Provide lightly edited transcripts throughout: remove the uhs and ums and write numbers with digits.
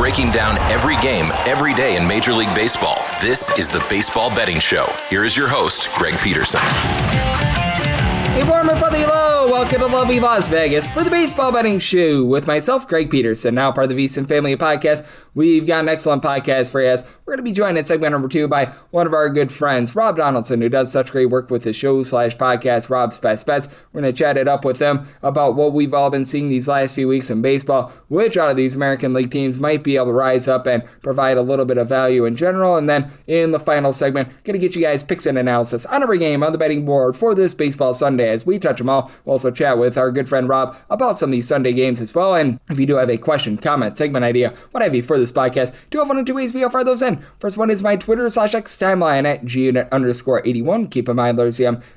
breaking down every game, every day in Major League Baseball. This is the Baseball Betting Show. Here is your host, Greg Peterson. Hey, warm and friendly hello. Welcome to lovely Las Vegas for the Baseball Betting Show with myself, Greg Peterson, now part of the VSiN Family Podcast. We've got an excellent podcast for you. We're going to be joined in segment number 2 by one of our good friends, Rob Donaldson, who does such great work with the show/podcast, Rob's Best Bets. We're going to chat it up with him about what we've all been seeing these last few weeks in baseball, which out of these American League teams might be able to rise up and provide a little bit of value in general. And then in the final segment, going to get you guys picks and analysis on every game on the betting board for this baseball Sunday as we touch them all. We'll also chat with our good friend Rob about some of these Sunday games as well. And if you do have a question, comment, segment idea, what have you for this podcast, do have one of two ways we offer those in. First one is my Twitter/X timeline at gunit_81. Keep in mind,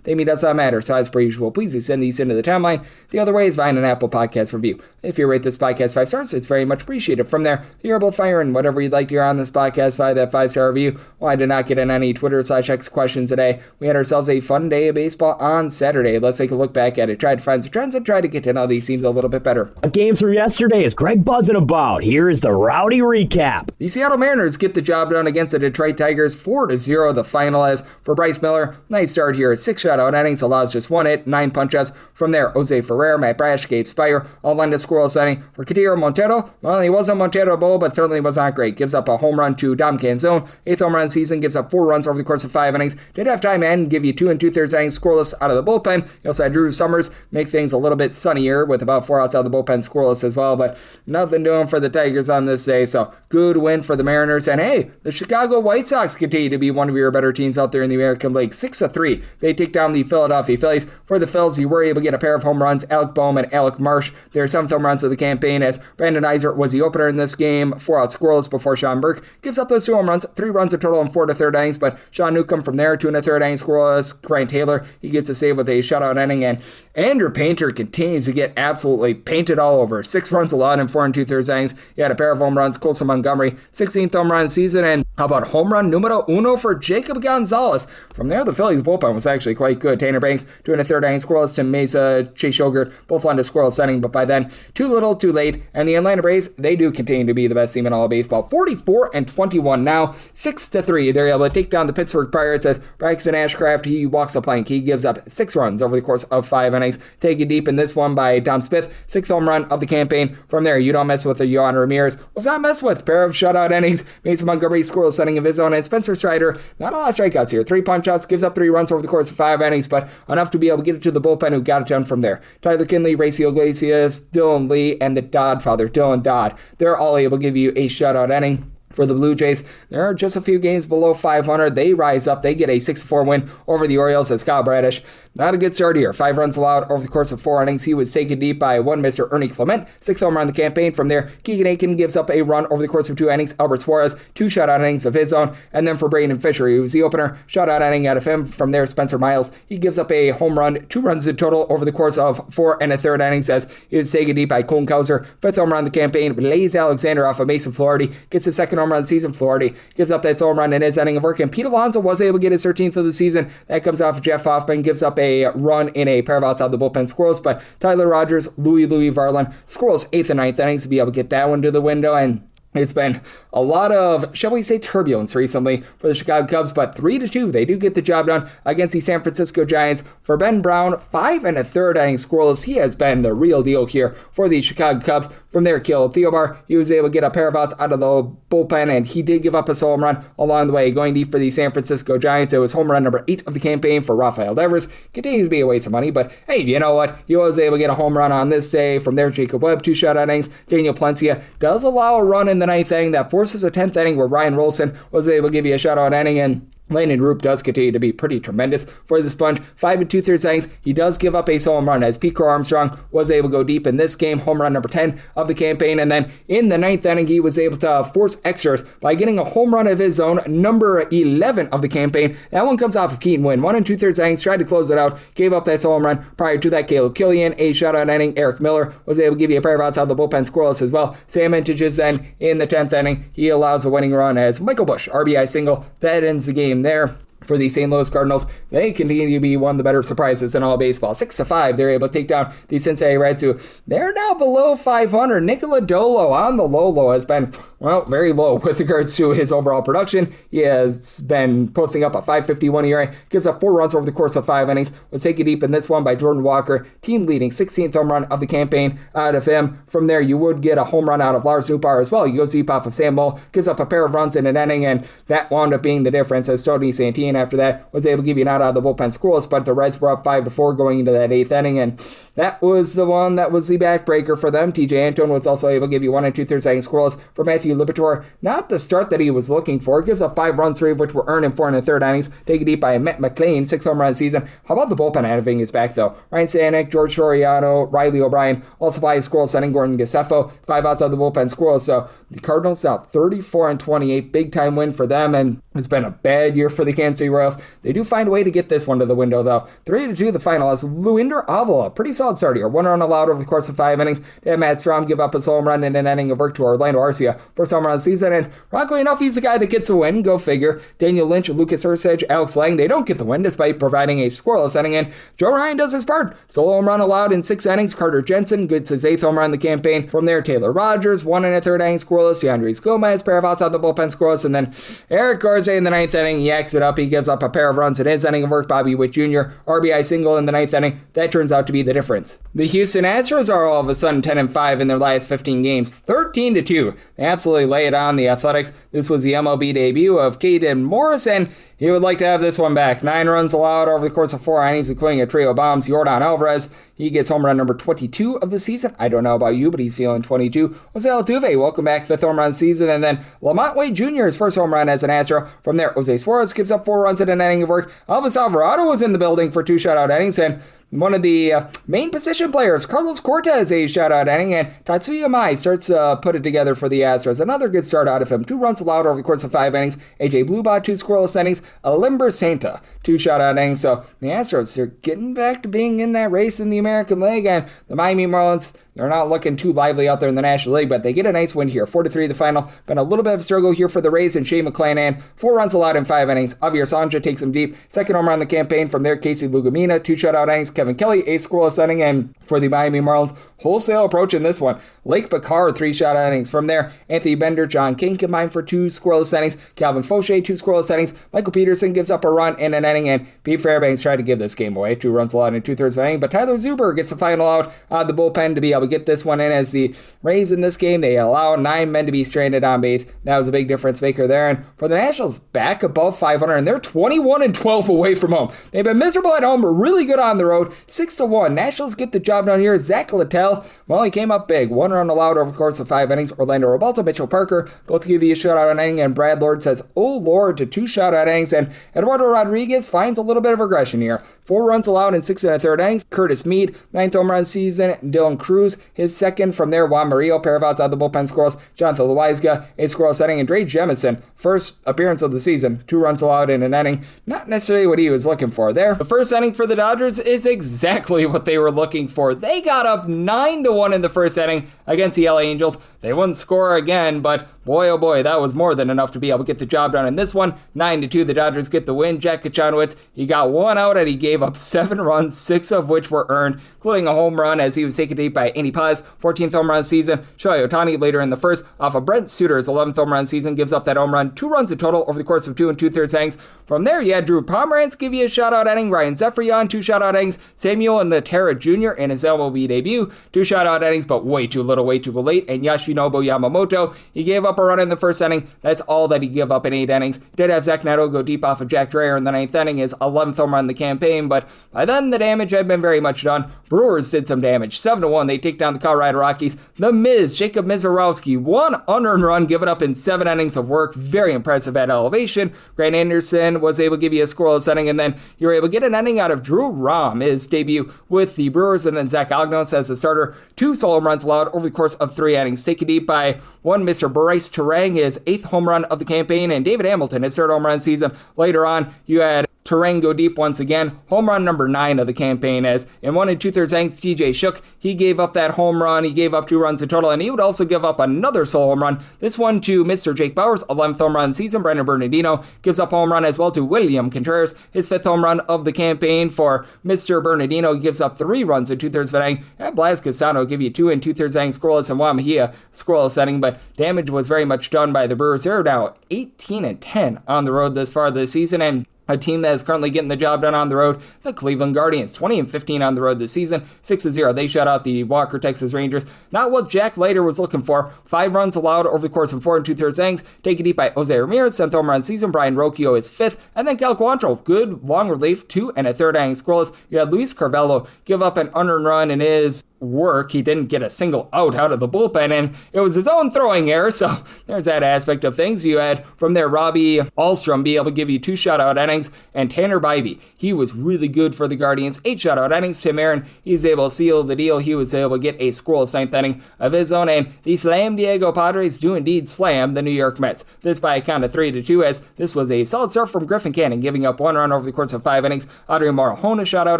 they mean does not matter. So as per usual, please do send these into the timeline. The other way is via an Apple Podcast review. If you rate this podcast 5 stars, it's very much appreciated. From there, you're able to fire in whatever you'd like to hear on this podcast via that 5-star review. Well, I did not get in any Twitter/X questions today. We had ourselves a fun day of baseball on Saturday. Let's take a look back at it. Try to find some trends and try to get to know these teams a little bit better. Games from yesterday is Greg buzzing about. Here is the rowdy recap. The Seattle Mariners get the job done against the Detroit Tigers, 4-0 the final is. For Bryce Miller, nice start here. 6 shutout innings, allows just 1 hit, 9 punch-outs. From there, Jose Ferrer, Matt Brash, Gabe Spire, all lined a scoreless inning. For Kadiro Montero, well, he wasn't Montero Bowl, but certainly was not great. Gives up a home run to Dom Canzone. 8th home run season, gives up 4 runs over the course of 5 innings. Did have time in, give you 2 2/3 innings scoreless out of the bullpen. You also had Drew Summers make things a little bit sunnier with about 4 outs out of the bullpen scoreless as well, but nothing doing for the Tigers on this day, so good win for the Mariners. And hey, the Chicago White Sox continue to be one of your better teams out there in the American League. 6-3, they take down the Philadelphia Phillies. For the Phils, you were able to get a pair of home runs, Alec Boehm and Alec Marsh, their 7th home runs of the campaign, as Brandon Iser was the opener in this game, 4 out scoreless before Sean Burke gives up those 2 home runs, 3 runs a total in 4 1/3 innings, but Sean Newcomb from there, 2 1/3 innings scoreless. Grant Taylor, he gets a save with a shutout inning, and Andrew Painter continues to get absolutely painted all over. 6 runs allowed in 4 2/3 innings. He had a pair of home runs, Colson Montgomery, 16th home run season, and how about home run numero uno for Jacob Gonzalez? From there, the Phillies bullpen was actually quite good. Tanner Banks, 2 1/3 innings scoreless. Tim Mesa, Chase Shogert, both lined a scoreless inning, but by then, too little, too late. And the Atlanta Braves, they do continue to be the best team in all of baseball. 44-21 now, 6-3. They're able to take down the Pittsburgh Pirates as Braxton Ashcraft, he walks the plank. He gives up 6 runs over the course of 5 innings. Taken deep in this one by Dom Smith, 6th home run of the campaign. From there, you don't mess with the Yohan Ramirez. Was not messed with. Pair of shutout innings. Mason Montgomery scoreless inning of his own. And Spencer Strider, not a lot of strikeouts here. 3 punch-outs, gives up 3 runs over the course of 5 innings, but enough to be able to get it to the bullpen who got it done from there. Tyler Kinley, Racy Iglesias, Dylan Lee, and the Dodd father, Dylan Dodd. They're all able to give you a shutout inning. For the Blue Jays, there are just a few games below 500. They rise up. They get a 6-4 win over the Orioles as Kyle Bradish. Not a good start here. 5 runs allowed over the course of 4 innings. He was taken deep by one Mr. Ernie Clement. 6th home run of the campaign. From there, Keegan Aiken gives up a run over the course of 2 innings. Albert Suarez, 2 shutout innings of his own. And then for Braden Fisher, he was the opener. Shutout inning out of him. From there, Spencer Miles, he gives up a home run. 2 runs in total over the course of 4 1/3 innings as he was taken deep by Colin Cowser. 5th home run of the campaign. Blaze Alexander off of Mason Flaherty. Gets his 2nd home run of the season. Flaherty gives up that home run in his inning of work, and Pete Alonso was able to get his 13th of the season. That comes off of Jeff Hoffman, gives up a run in a pair of outside the bullpen scoreless, but Tyler Rogers, Louis Varland scoreless 8th and 9th innings to be able to get that one to the window. And it's been a lot of, shall we say, turbulence recently for the Chicago Cubs, but 3-2, they do get the job done against the San Francisco Giants. For Ben Brown, 5 1/3 innings scoreless. He has been the real deal here for the Chicago Cubs. From there, Caleb Theobar, he was able to get a pair of outs out of the bullpen, and he did give up a home run along the way. Going deep for the San Francisco Giants, it was home run number 8 of the campaign for Rafael Devers. Continues to be a waste of money, but hey, you know what? He was able to get a home run on this day. From there, Jacob Webb, 2 shutout innings. Daniel Plencia does allow a run in the 9th inning that forces a 10th inning where Ryan Rolson was able to give you a shutout inning, and Landon Roop does continue to be pretty tremendous for the Sponge. 5 2/3 innings. He does give up a home run as Pete Crow Armstrong was able to go deep in this game. Home run number 10 of the campaign. And then in the 9th inning, he was able to force extras by getting a home run of his own, number 11 of the campaign. That one comes off of Keaton Wynn. 1 2/3 innings. Tried to close it out. Gave up that home run. Prior to that, Caleb Killian, a shutout inning. Eric Miller was able to give you a pair of outs out of the bullpen scoreless as well. Sam Intages then in the 10th inning. He allows a winning run as Michael Busch, RBI single. That ends the game there. for the St. Louis Cardinals. They continue to be one of the better surprises in all baseball. 6-5, they're able to take down the Cincinnati Reds, who they're now below 500. Nicola Dolo on the low has been, well, very low with regards to his overall production. He has been posting up a 5.51 ERA, gives up 4 runs over the course of 5 innings, was taken deep in this one by Jordan Walker, team leading 16th home run of the campaign out of him. From there, you would get a home run out of Lars Nootbaar as well. He goes deep off of Sam Moll, gives up a pair of runs in an inning, and that wound up being the difference as Tony Santini after that was able to give you an out of the bullpen scoreless, but the Reds were up 5-4 going into that 8th inning, and that was the one that was the backbreaker for them. TJ Antone was also able to give you 1 2/3 innings scoreless for Matthew Liberatore. Not the start that he was looking for. Gives up 5 runs, 3 of which were earned in 4 1/3 innings. Taken deep by Matt McLean, 6th home run season. How about the bullpen having his back, though? Ryan Stanek, George Soriano, Riley O'Brien, also by his scoreless inning. Gordon Gaseffo, 5 outs of the bullpen scoreless. So the Cardinals out 34-28. Big time win for them, and it's been a bad year for the Kansas City Royals. They do find a way to get this one to the window, though. 3-2 the final as Luinder Avila, pretty solid start here. 1 run allowed over the course of 5 innings. They had Matt Strom give up a home run in an inning of work to Orlando Arcia for home run season, and ironically enough, he's the guy that gets the win. Go figure. Daniel Lynch, Lucas Ursage, Alex Lang, they don't get the win despite providing a scoreless inning, and Joe Ryan does his part. Solo home run allowed in 6 innings. Carter Jensen gets his 8th home run in the campaign. From there, Taylor Rogers, 1 1/3 inning scoreless. Yandres Gomez, pair of outs out the bullpen scoreless, and then Eric Garza in the 9th inning. He yaks it up. He gives up a pair of runs in his inning of work. Bobby Witt Jr., RBI single in the 9th inning. That turns out to be the difference. The Houston Astros are all of a sudden 10-5 in their last 15 games. 13-2. They absolutely lay it on the Athletics. This was the MLB debut of Caden Morris, and he would like to have this one back. 9 runs allowed over the course of 4 innings, including a trio of bombs. Yordan Alvarez, he gets home run number 22 of the season. I don't know about you, but he's feeling 22. Jose Altuve, welcome back, 5th home run season. And then Lamont Wade Jr., his first home run as an Astro. From there, Jose Suarez gives up 4 runs in an inning of work. Elvis Alvarado was in the building for 2 shutout innings, and one of the main position players, Carlos Cortez, a shutout inning, and Tatsuya Mai starts to put it together for the Astros. Another good start out of him. 2 runs allowed over the course of 5 innings. AJ Blubot, 2 scoreless innings. Alimber Santa, 2 shutout innings. So the Astros are getting back to being in that race in the American League, and the Miami Marlins, they're not looking too lively out there in the National League, but they get a nice win here. 4-3 the final. Been a little bit of a struggle here for the Rays and Shane McClanahan. 4 runs allowed in 5 innings. Javier Sanja takes him deep. 2nd home run in the campaign. From there, Casey Lugumina, 2 shutout innings. Kevin Kelly, a scoreless inning. And for the Miami Marlins, wholesale approach in this one. Lake Picard, 3 shutout innings. From there, Anthony Bender, John King combined for 2 scoreless innings. Calvin Fauché, 2 scoreless innings. Michael Peterson gives up a run in an inning, and Pete Fairbanks tried to give this game away. 2 runs allowed in 2/3 of an inning, but Tyler Zuber gets the final out of the bullpen to be able to get this one in. As the Rays in this game, they allow 9 men to be stranded on base. That was a big difference maker there. And for the Nationals, back above 500, and they're 21-12 away from home. They've been miserable at home, but really good on the road. 6-1. Nationals get the job done here. Zach Littell, well, he came up big. 1 run allowed over the course of 5 innings. Orlando Robalto, Mitchell Parker, both give you a shutout inning, and Brad Lord says, oh Lord, to 2 shutout innings. And Eduardo Rodriguez finds a little bit of regression here. 4 runs allowed in 6 1/3 innings. Curtis Mead, 9th home run season. Dylan Cruz, his 2nd. From there, Juan Mario, pair of outs out of the bullpen scoreless. Jonathan Loaiza, a scoreless inning. And Dre Jemison, first appearance of the season. 2 runs allowed in an inning. Not necessarily what he was looking for there. The first inning for the Dodgers is exactly what they were looking for. They got up 9-1 in the first inning against the LA Angels. They wouldn't score again, but boy, oh boy, that was more than enough to be able to get the job done in this one. 9-2, the Dodgers get the win. Jack Kachanowicz, he got 1 out, and he gave up 7 runs, 6 of which were earned, including a home run as he was taken deep by Andy Paz, 14th home run season. Shohei Ohtani later in the first, off of Brent Suter's 11th home run season, gives up that home run. 2 runs in total over the course of 2 2/3 innings. From there, you had Drew Pomeranz give you a shutout inning. Ryan Zephyrion, 2 shutout innings. Samuel Natera Jr. in his MLB debut, 2 shutout innings, but way too little, way too late. And Yoshinobu Yamamoto, he gave up a run in the first inning. That's all that he gave up in 8 innings. He did have Zach Neto go deep off of Jack Dreyer in the 9th inning, his 11th home run in the campaign, but by then the damage had been very much done. Brewers did some damage. 7-1, they take down the Colorado Rockies. The Miz, Jacob Mizorowski, 1 unearned run given up in 7 innings of work. Very impressive at elevation. Grant Anderson was able to give you a scoreless inning, and then you were able to get an inning out of Drew Rom, his debut with the Brewers, and then Zach Ognos as the starter. 2 solo runs allowed over the course of 3 innings. Taken deep by one Mr. Bryce Terang, his 8th home run of the campaign, and David Hamilton, his 3rd home run season. Later on, you had Kerrang go deep once again. Home run number 9 of the campaign, as in 1 2/3 innings, TJ Shook, he gave up that home run. He gave up 2 runs in total, and he would also give up another solo home run. This one to Mr. Jake Bauers, 11th home run of the season. Brandon Bernardino gives up a home run as well to William Contreras, his 5th home run of the campaign. For Mr. Bernardino, gives up 3 runs in 2/3 of an inning. And Blas Castano give you 2 2/3 innings scoreless, and Juan Mejia scoreless inning, but damage was very much done by the Brewers. They're now 18-10 on the road this far this season, and a team that is currently getting the job done on the road, the Cleveland Guardians, 20-15 on the road this season, 6-0. They shut out the Walker, Texas Rangers. Not what Jack Leiter was looking for. 5 runs allowed over the course of 4 2/3 innings. Taken deep by Jose Ramirez, 10th home run season. Brian Rocchio is 5th. And then Cal Quantrill, good long relief, 2 1/3 innings scoreless. You had Luis Carvalho give up an unearned run in his work. He didn't get a single out of the bullpen, and it was his own throwing error, so there's that aspect of things. You had from there Robbie Alstrom be able to give you 2 shutout innings, and Tanner Bybee, he was really good for the Guardians, 8 shutout innings. Tim Aaron, he's able to seal the deal. He was able to get a scoreless 9th inning of his own, and the Slam Diego Padres do indeed slam the New York Mets. This by a count of 3-2, as this was a solid start from Griffin Canning, giving up 1 run over the course of 5 innings. Adrian Marajona shutout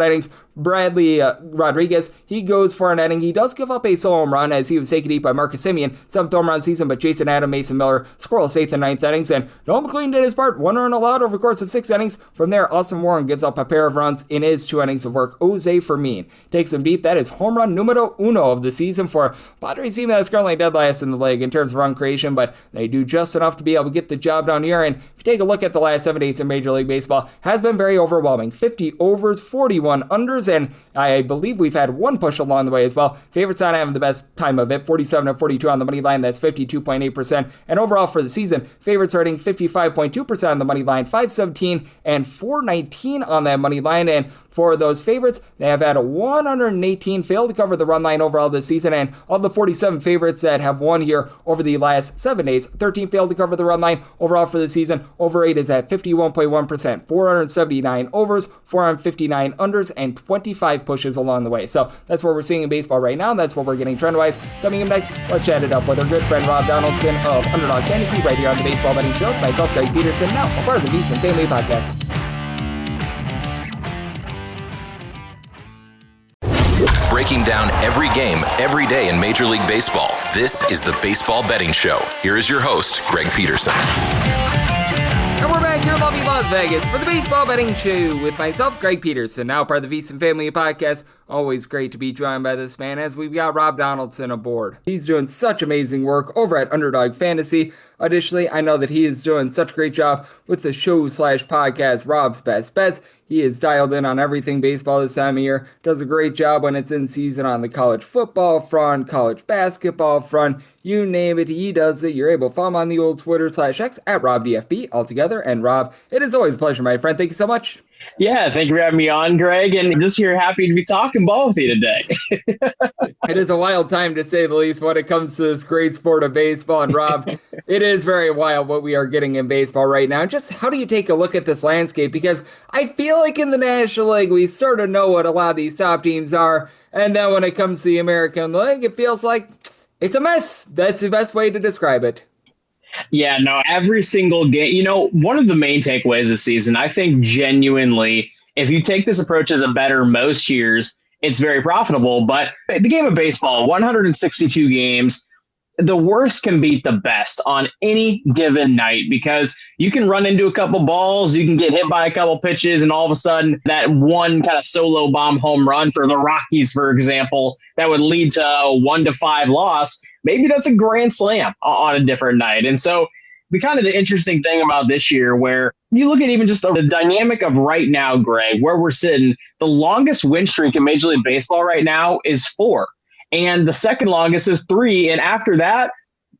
innings. Bradley Rodriguez, he goes for an inning. He does give up a solo home run as he was taken deep by Marcus Semien, 7th home run season, but Jason Adam, Mason Miller, scoreless 8th and 9th innings, and Noah McLean did his part, 1 run allowed over the course of 6 innings. From there, Austin Warren gives up a pair of runs in his 2 innings of work. Jose Fermin takes him deep. That is home run numero uno of the season for Padres team that is currently dead last in the league in terms of run creation, but they do just enough to be able to get the job done here. And if you take a look at the last 7 days in Major League Baseball, has been very overwhelming. 50 overs, 41 unders, and I believe we've had 1 push along the way as well. Favorites not having the best time of it, 47-42 on the money line, that's 52.8%. And overall for the season, favorites are hitting 55.2% on the money line, 517 and 419 on that money line. And for those favorites, they have had 118 fail to cover the run line overall this season, and of the 47 favorites that have won here over the last 7 days, 13 failed to cover the run line overall for the season. Over 8 is at 51.1%, 479 overs, 459 unders, and 25 pushes along the way. So that's what we're seeing in baseball right now. That's what we're getting trend-wise. Coming up next, let's chat it up with our good friend Rob Donaldson of Underdog Fantasy right here on the Baseball Betting Show. Myself, Greg Peterson, now a part of the VSiN Family Podcast. Breaking down every game, every day in Major League Baseball. This is the Baseball Betting Show. Here is your host, Greg Peterson. And we're back here in lovely Las Vegas for the Baseball Betting Show with myself, Greg Peterson, now part of the VSiN Family Podcast. Always great to be joined by this man as we've got Rob Donaldson aboard. He's doing such amazing work over at Underdog Fantasy. Additionally, I know that he is doing such a great job with the show/podcast, Rob's Best Bets. He is dialed in on everything baseball this time of year. Does a great job when it's in season on the college football front, college basketball front, you name it, he does it. You're able to follow him on the old Twitter/X at RobDFB altogether. And Rob, it is always a pleasure, my friend. Thank you so much. Yeah, thank you for having me on, Greg, and just here happy to be talking ball with you today. It is a wild time, to say the least, when it comes to this great sport of baseball. And Rob, it is very wild what we are getting in baseball right now. Just how do you take a look at this landscape? Because I feel like in the National League, we sort of know what a lot of these top teams are. And then when it comes to the American League, it feels like it's a mess. That's the best way to describe it. Yeah, no, every single game, one of the main takeaways this season, I think genuinely, if you take this approach as a bettor most years, it's very profitable. But the game of baseball, 162 games, the worst can beat the best on any given night because you can run into a couple balls, you can get hit by a couple pitches, and all of a sudden that one kind of solo bomb home run for the Rockies, for example, that would lead to a 1-5 loss. Maybe that's a grand slam on a different night. And so the kind of the interesting thing about this year where you look at even just the dynamic of right now, Greg, where we're sitting, the longest win streak in Major League Baseball right now is 4. And the second longest is 3. And after that,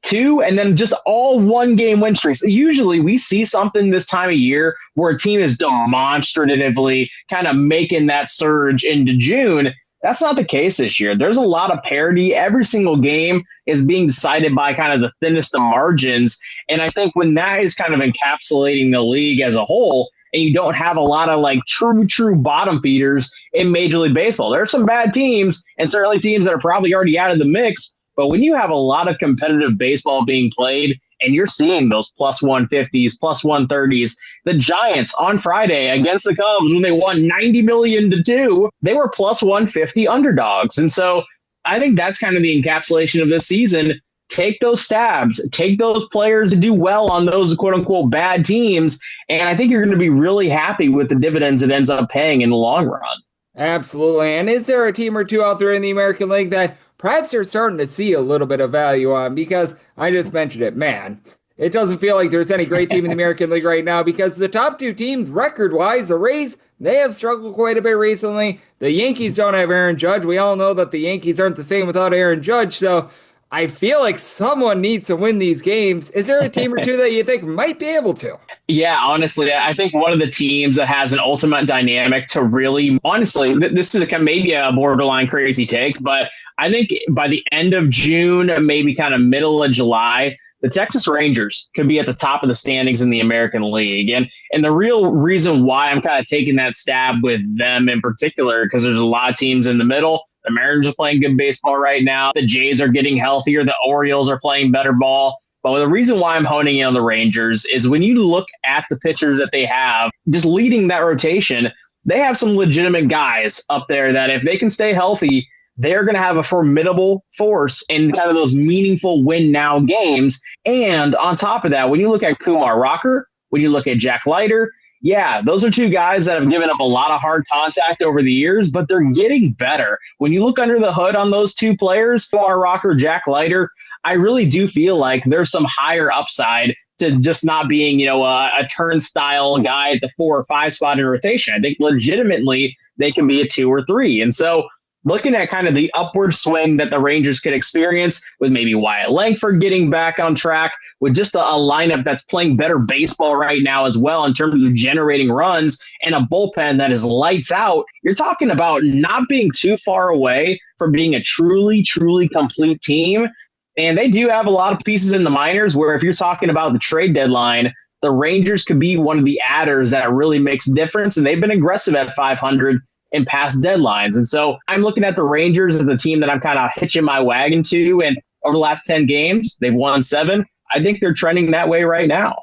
2, and then just all 1-game win streaks. Usually we see something this time of year where a team is demonstratively kind of making that surge into June. That's not the case this year. There's a lot of parity. Every single game is being decided by kind of the thinnest of margins. And I think when that is kind of encapsulating the league as a whole, and you don't have a lot of like true bottom feeders in Major League Baseball. There are some bad teams and certainly teams that are probably already out of the mix. But when you have a lot of competitive baseball being played and you're seeing those plus 150s, plus 130s. The Giants on Friday against the Cubs, when they won 90 million to 2, they were plus 150 underdogs. And so I think that's kind of the encapsulation of this season. Take those stabs, take those players to do well on those quote unquote bad teams. And I think you're going to be really happy with the dividends it ends up paying in the long run. Absolutely. And is there a team or two out there in the American League that perhaps you're starting to see a little bit of value on? Because I just mentioned it, man. It doesn't feel like there's any great team in the American League right now because the top two teams, record-wise, the Rays, they have struggled quite a bit recently. The Yankees don't have Aaron Judge. We all know that the Yankees aren't the same without Aaron Judge, so I feel like someone needs to win these games. Is there a team or two that you think might be able to? Yeah, honestly, I think one of the teams that has an ultimate dynamic to really, honestly, this is maybe a borderline crazy take, but I think by the end of June, maybe kind of middle of July, the Texas Rangers could be at the top of the standings in the American League. And the real reason why I'm kind of taking that stab with them in particular, because there's a lot of teams in the middle. The Mariners are playing good baseball right now. The Jays are getting healthier. The Orioles are playing better ball. But the reason why I'm honing in on the Rangers is when you look at the pitchers that they have, just leading that rotation, they have some legitimate guys up there that if they can stay healthy, they're going to have a formidable force in kind of those meaningful win now games. And on top of that, when you look at Kumar Rocker, when you look at Jack Leiter, yeah, those are two guys that have given up a lot of hard contact over the years, but they're getting better. When you look under the hood on those two players, Kumar Rocker, Jack Leiter, I really do feel like there's some higher upside to just not being, a turnstile guy at the 4 or 5 spot in rotation. I think legitimately they can be a 2 or 3. And so looking at kind of the upward swing that the Rangers could experience with maybe Wyatt Langford getting back on track, with just a lineup that's playing better baseball right now as well in terms of generating runs and a bullpen that is lights out, you're talking about not being too far away from being a truly, truly complete team. And they do have a lot of pieces in the minors where if you're talking about the trade deadline, the Rangers could be one of the adders that really makes a difference. And they've been aggressive at 500 in past deadlines. And so I'm looking at the Rangers as the team that I'm kind of hitching my wagon to. And over the last 10 games, they've won 7. I think they're trending that way right now.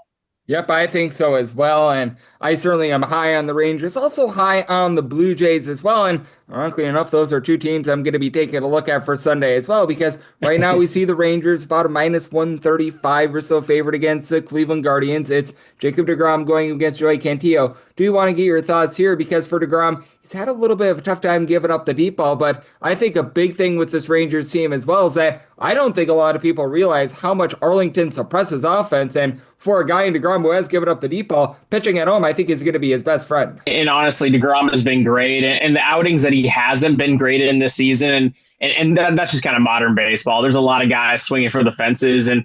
Yep, I think so as well, and I certainly am high on the Rangers, also high on the Blue Jays as well, and ironically enough, those are two teams I'm going to be taking a look at for Sunday as well, because right now we see the Rangers about a minus 135 or so favorite against the Cleveland Guardians. It's Jacob deGrom going against Joey Cantillo. Do you want to get your thoughts here? Because for deGrom, he's had a little bit of a tough time giving up the deep ball, but I think a big thing with this Rangers team as well is that I don't think a lot of people realize how much Arlington suppresses offense, and for a guy in deGrom who has given up the deep ball, pitching at home, I think is going to be his best friend. And honestly, deGrom has been great, and the outings that he hasn't been great in this season, and that's just kind of modern baseball. There's a lot of guys swinging for the fences, and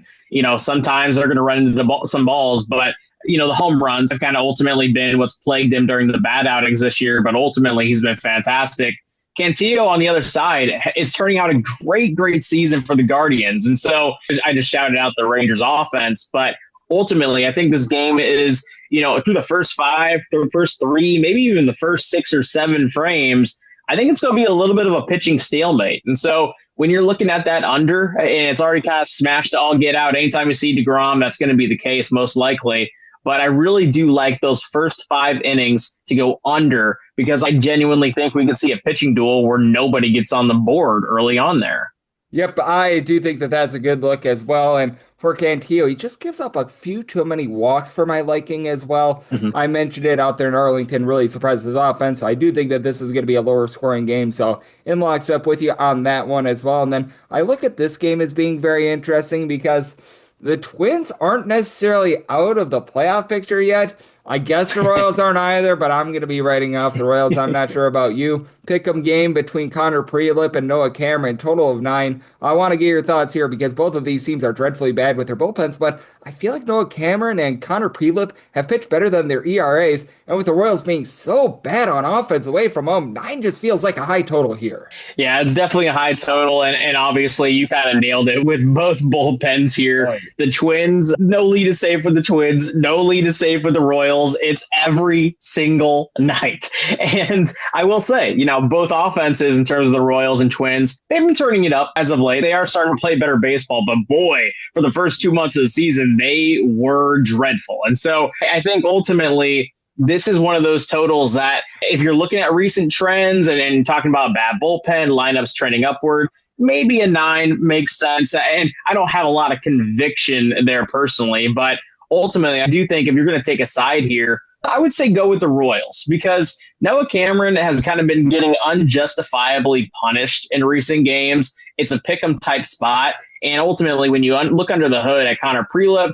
sometimes they're going to run into some balls, but the home runs have kind of ultimately been what's plagued him during the bad outings this year, but ultimately he's been fantastic. Cantillo on the other side is turning out a great season for the Guardians. And so I just shouted out the Rangers offense, but ultimately I think this game is, through the first 5, through the first 3, maybe even the first 6 or 7 frames, I think it's going to be a little bit of a pitching stalemate. And so when you're looking at that under, and it's already kind of smashed to all get out, anytime you see deGrom, that's going to be the case most likely. But I really do like those first 5 innings to go under, because I genuinely think we can see a pitching duel where nobody gets on the board early on there. Yep, I do think that that's a good look as well. And for Cantillo, he just gives up a few too many walks for my liking as well. Mm-hmm. I mentioned it out there in Arlington, really surprised his offense. So I do think that this is going to be a lower scoring game. So in lockstep with you on that one as well. And then I look at this game as being very interesting because the Twins aren't necessarily out of the playoff picture yet. I guess the Royals aren't either, but I'm going to be writing off the Royals. I'm not sure about you. Pick'em game between Connor Prielipp and Noah Cameron, total of 9. I want to get your thoughts here because both of these teams are dreadfully bad with their bullpens, but I feel like Noah Cameron and Connor Prielipp have pitched better than their ERAs, and with the Royals being so bad on offense away from home, 9 just feels like a high total here. Yeah, it's definitely a high total, and obviously you kind of nailed it with both bullpens here. Right. The Twins, no lead is saved for the Twins, no lead is saved for the Royals. Royals. It's every single night. And I will say, both offenses in terms of the Royals and Twins, they've been turning it up as of late. They are starting to play better baseball, but boy, for the first 2 months of the season, they were dreadful. And so I think ultimately, this is one of those totals that if you're looking at recent trends and talking about bad bullpen, lineups trending upward, maybe a 9 makes sense. And I don't have a lot of conviction there personally, but ultimately, I do think if you're going to take a side here, I would say go with the Royals because Noah Cameron has kind of been getting unjustifiably punished in recent games. It's a pick 'em type spot. And ultimately, when you look under the hood at Connor Prelip,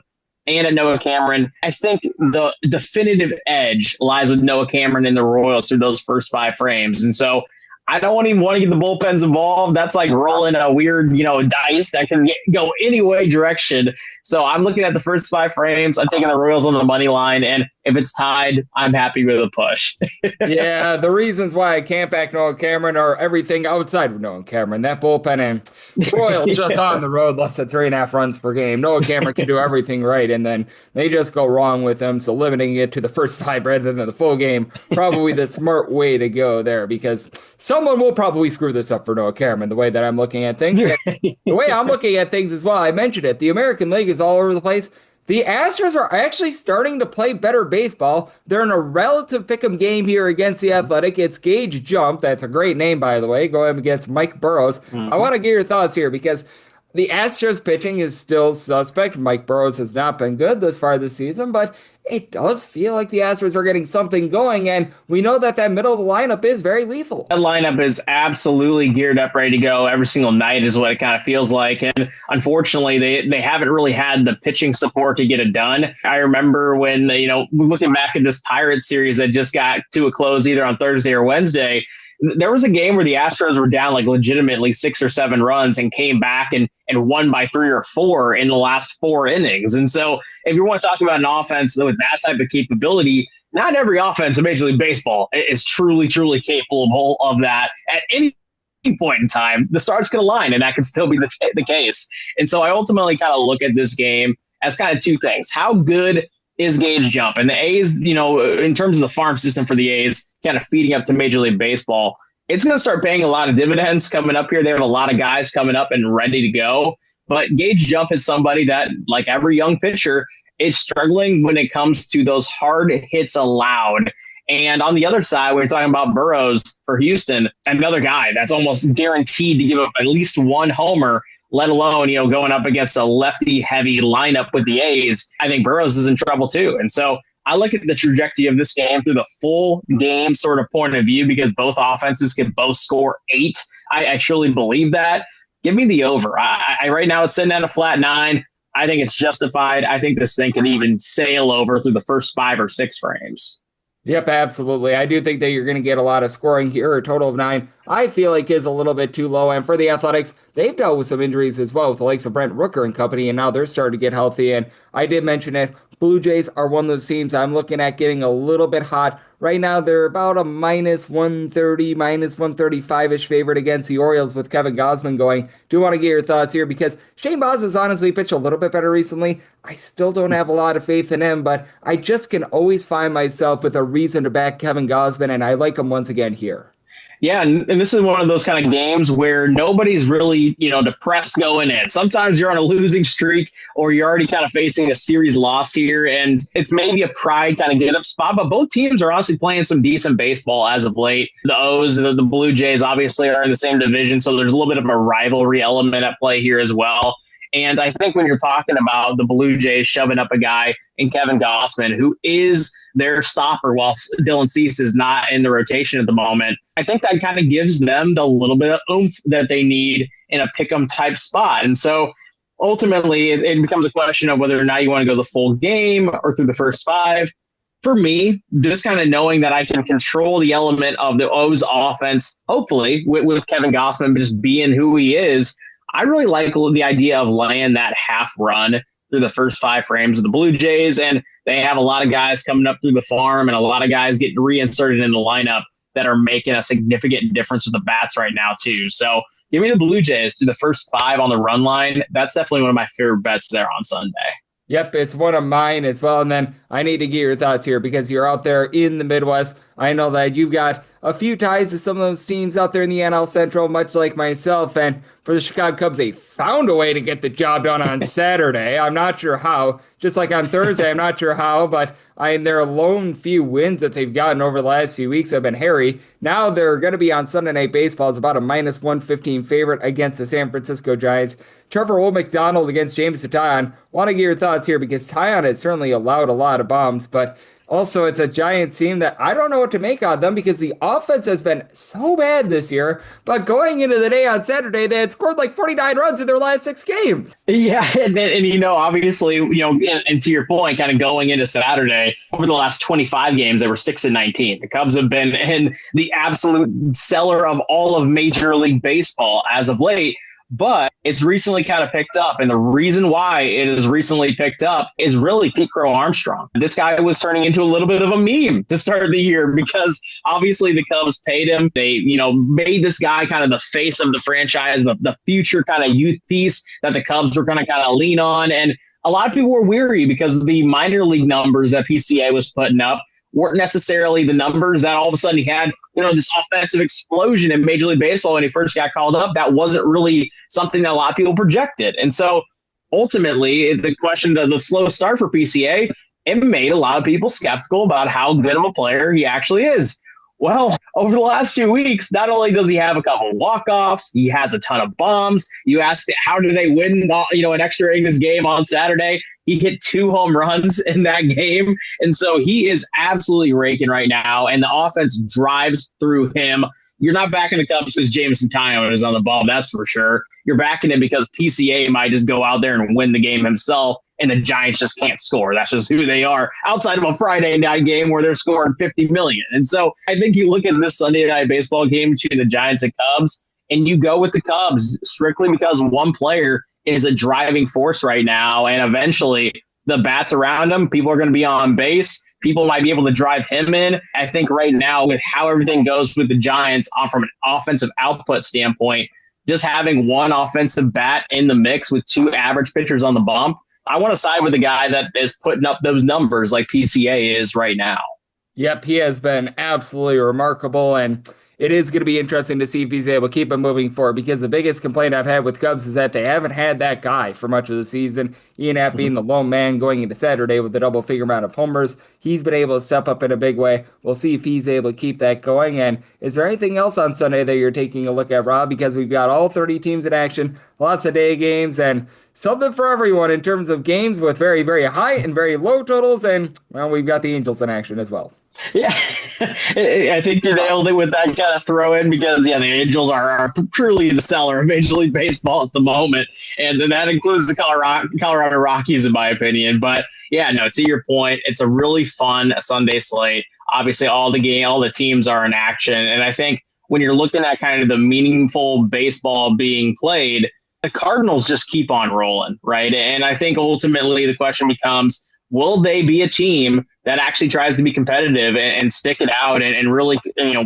and at Noah Cameron, I think the definitive edge lies with Noah Cameron and the Royals through those first 5 frames. And so I don't even want to get the bullpens involved. That's like rolling a weird, dice that can go any way direction. So I'm looking at the first 5 frames. I'm taking the Royals on the money line. And if it's tied, I'm happy with a push. Yeah, the reasons why I can't back Noah Cameron are everything outside of Noah Cameron. That bullpen and Royals just on the road, less than 3.5 runs per game. Noah Cameron can do everything right, and then they just go wrong with him. So limiting it to the first 5 rather than the full game, probably the smart way to go there because someone will probably screw this up for Noah Cameron, the way that I'm looking at things. The way I'm looking at things as well, I mentioned it. The American League is all over the place. The Astros are actually starting to play better baseball. They're in a relative pick'em game here against the Athletic. It's Gage Jump. That's a great name, by the way, going against Mike Burrows. I want to get your thoughts here because the Astros pitching is still suspect. Mike Burrows has not been good this far this season, but it does feel like the Astros are getting something going, and we know that middle of the lineup is very lethal. That lineup is absolutely geared up, ready to go every single night is what it kind of feels like. And unfortunately, they haven't really had the pitching support to get it done. I remember when, looking back at this Pirates series that just got to a close either on Thursday or Wednesday, there was a game where the Astros were down like legitimately 6 or 7 runs and came back and won by 3 or 4 in the last 4 innings. And so if you want to talk about an offense with that type of capability, not every offense in Major League Baseball is truly, truly capable of that at any point in time. The stars can align, and that can still be the case. And so I ultimately kind of look at this game as kind of 2 things. How good is Gage Jump? And the A's, in terms of the farm system for the A's, kind of feeding up to Major League Baseball, it's going to start paying a lot of dividends coming up here. They have a lot of guys coming up and ready to go. But Gage Jump is somebody that, like every young pitcher, is struggling when it comes to those hard hits allowed. And on the other side, we're talking about Burrows for Houston, another guy that's almost guaranteed to give up at least 1 homer, let alone, going up against a lefty-heavy lineup with the A's. I think Burrows is in trouble too. And so I look at the trajectory of this game through the full game sort of point of view because both offenses can both score 8. I truly believe that. Give me the over. I right now it's sitting at a flat 9. I think it's justified. I think this thing could even sail over through the first 5 or 6 frames. Yep, absolutely. I do think that you're going to get a lot of scoring here. A total of 9, I feel like is a little bit too low. And for the Athletics, they've dealt with some injuries as well with the likes of Brent Rooker and company, and now they're starting to get healthy. And I did mention it. Blue Jays are one of those teams I'm looking at getting a little bit hot. Right now, they're about a minus 130, minus 135-ish favorite against the Orioles with Kevin Gausman going. Do want to get your thoughts here because Shane Baz has honestly pitched a little bit better recently. I still don't have a lot of faith in him, but I just can always find myself with a reason to back Kevin Gausman, and I like him once again here. Yeah, and this is one of those kind of games where nobody's really, depressed going in. Sometimes you're on a losing streak or you're already kind of facing a series loss here, and it's maybe a pride kind of get-up spot, but both teams are honestly playing some decent baseball as of late. The O's and the Blue Jays obviously are in the same division, so there's a little bit of a rivalry element at play here as well. And I think when you're talking about the Blue Jays shoving up a guy in Kevin Gausman, who is their stopper while Dylan Cease is not in the rotation at the moment, I think that kind of gives them the little bit of oomph that they need in a pick'em type spot. And so ultimately it becomes a question of whether or not you want to go the full game or through the first 5. For me, just kind of knowing that I can control the element of the O's offense, hopefully with Kevin Gausman just being who he is, I really like the idea of laying that half run through the first 5 frames of the Blue Jays. And they have a lot of guys coming up through the farm and a lot of guys getting reinserted in the lineup that are making a significant difference with the bats right now too. So give me the Blue Jays through the first 5 on the run line. That's definitely one of my favorite bets there on Sunday. Yep, it's one of mine as well. And then I need to get your thoughts here because you're out there in the Midwest. I know that you've got a few ties to some of those teams out there in the NL Central, much like myself. And for the Chicago Cubs, they found a way to get the job done on Saturday. I'm not sure how. Just like on Thursday, I'm not sure how, but their lone few wins that they've gotten over the last few weeks have been hairy. Now they're going to be on Sunday Night Baseball as about a minus 115 favorite against the San Francisco Giants. Trevor Old McDonald against James Taillon. Want to get your thoughts here because Taillon has certainly allowed a lot of bombs, but also, it's a Giants team that I don't know what to make of them because the offense has been so bad this year. But going into the day on Saturday, they had scored like 49 runs in their last 6 games. Yeah, and obviously, and to your point, kind of going into Saturday, over the last 25 games, they were 6-19. The Cubs have been in the absolute cellar of all of Major League Baseball as of late. But it's recently kind of picked up. And the reason why it is recently picked up is really Pete Crow Armstrong. This guy was turning into a little bit of a meme to start the year because obviously the Cubs paid him. They, made this guy kind of the face of the franchise, the future kind of youth piece that the Cubs were going to kind of lean on. And a lot of people were weary because the minor league numbers that PCA was putting up weren't necessarily the numbers that all of a sudden he had, this offensive explosion in Major League Baseball when he first got called up. That wasn't really something that a lot of people projected. And so ultimately, the question of the slow start for PCA, it made a lot of people skeptical about how good of a player he actually is. Well, over the last 2 weeks, not only does he have a couple of walk-offs, he has a ton of bombs. You asked, how do they win, an extra innings game on Saturday? He hit 2 home runs in that game. And so he is absolutely raking right now. And the offense drives through him. You're not backing the Cubs because Jameson Taillon is on the ball. That's for sure. You're backing him because PCA might just go out there and win the game himself. And the Giants just can't score. That's just who they are outside of a Friday night game where they're scoring 50 million. And so I think you look at this Sunday night baseball game between the Giants and Cubs, and you go with the Cubs strictly because one player is a driving force right now. And eventually the bats around him, people are going to be on base. People might be able to drive him in. I think right now with how everything goes with the Giants from an offensive output standpoint, just having one offensive bat in the mix with 2 average pitchers on the bump, I want to side with the guy that is putting up those numbers like PCA is right now. Yep, he has been absolutely remarkable, and it is going to be interesting to see if he's able to keep him moving forward because the biggest complaint I've had with Cubs is that they haven't had that guy for much of the season. Ian Happ being the lone man going into Saturday with a double-figure amount of homers. He's been able to step up in a big way. We'll see if he's able to keep that going. And is there anything else on Sunday that you're taking a look at, Rob? Because we've got all 30 teams in action, lots of day games, and something for everyone in terms of games with very, very high and very low totals. And, well, we've got the Angels in action as well. Yeah, I think you nailed it with that kind of throw in because, the Angels are truly the cellar of Major League Baseball at the moment. And then that includes the Colorado Rockies, in my opinion. But, to your point, it's a really fun Sunday slate. Obviously, all the teams are in action. And I think when you're looking at kind of the meaningful baseball being played, the Cardinals just keep on rolling, right? And I think ultimately the question becomes, will they be a team that actually tries to be competitive and stick it out and really,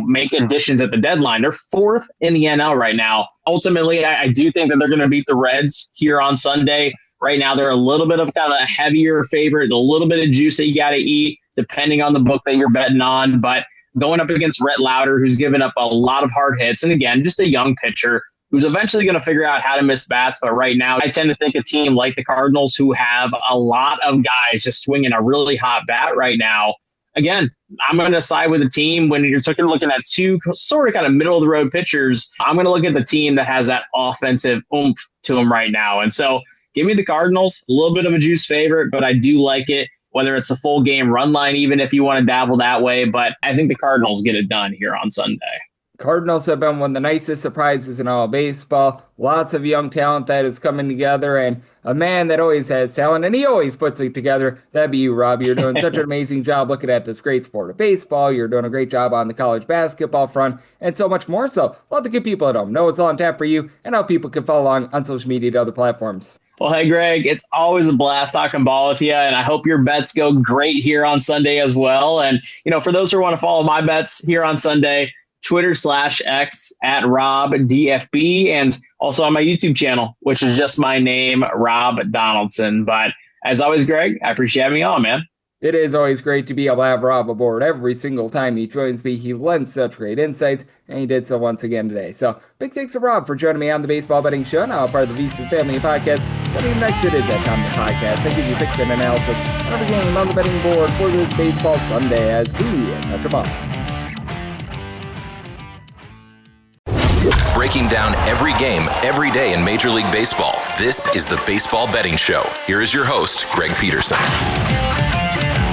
make additions at the deadline? They're 4th in the NL right now. Ultimately, I do think that they're going to beat the Reds here on Sunday. Right now, they're a little bit of kind of a heavier favorite, a little bit of juice that you got to eat, depending on the book that you're betting on. But going up against Rhett Lauder, who's given up a lot of hard hits, and again, just a young pitcher who's eventually going to figure out how to miss bats. But right now, I tend to think a team like the Cardinals, who have a lot of guys just swinging a really hot bat right now. Again, I'm going to side with the team when you're looking at 2 sort of kind of middle-of-the-road pitchers. I'm going to look at the team that has that offensive oomph to them right now. And so give me the Cardinals, a little bit of a juice favorite, but I do like it, whether it's a full game run line, even if you want to dabble that way. But I think the Cardinals get it done here on Sunday. Cardinals have been one of the nicest surprises in all of baseball. Lots of young talent that is coming together, and a man that always has talent, and he always puts it together. That'd be you, Rob. You're doing such an amazing job looking at this great sport of baseball. You're doing a great job on the college basketball front, and so much more. So let the good people at home know it's all on tap for you and how people can follow along on social media to other platforms. Well, hey, Greg, it's always a blast talking ball with you, and I hope your bets go great here on Sunday as well. And, for those who want to follow my bets here on Sunday, Twitter/X at RobDFB, and also on my YouTube channel, which is just my name, Rob Donaldson. But as always, Greg, I appreciate having me on, man. It is always great to be able to have Rob aboard every single time he joins me. He lends such great insights, and he did so once again today. So, big thanks to Rob for joining me on the Baseball Betting Show, now part of the VC Family Podcast. Coming next, it is that time of the podcast. I give you picks and analysis on every game on the betting board for this baseball Sunday as we touch them all. Breaking down every game, every day in Major League Baseball. This is the Baseball Betting Show. Here is your host, Greg Peterson.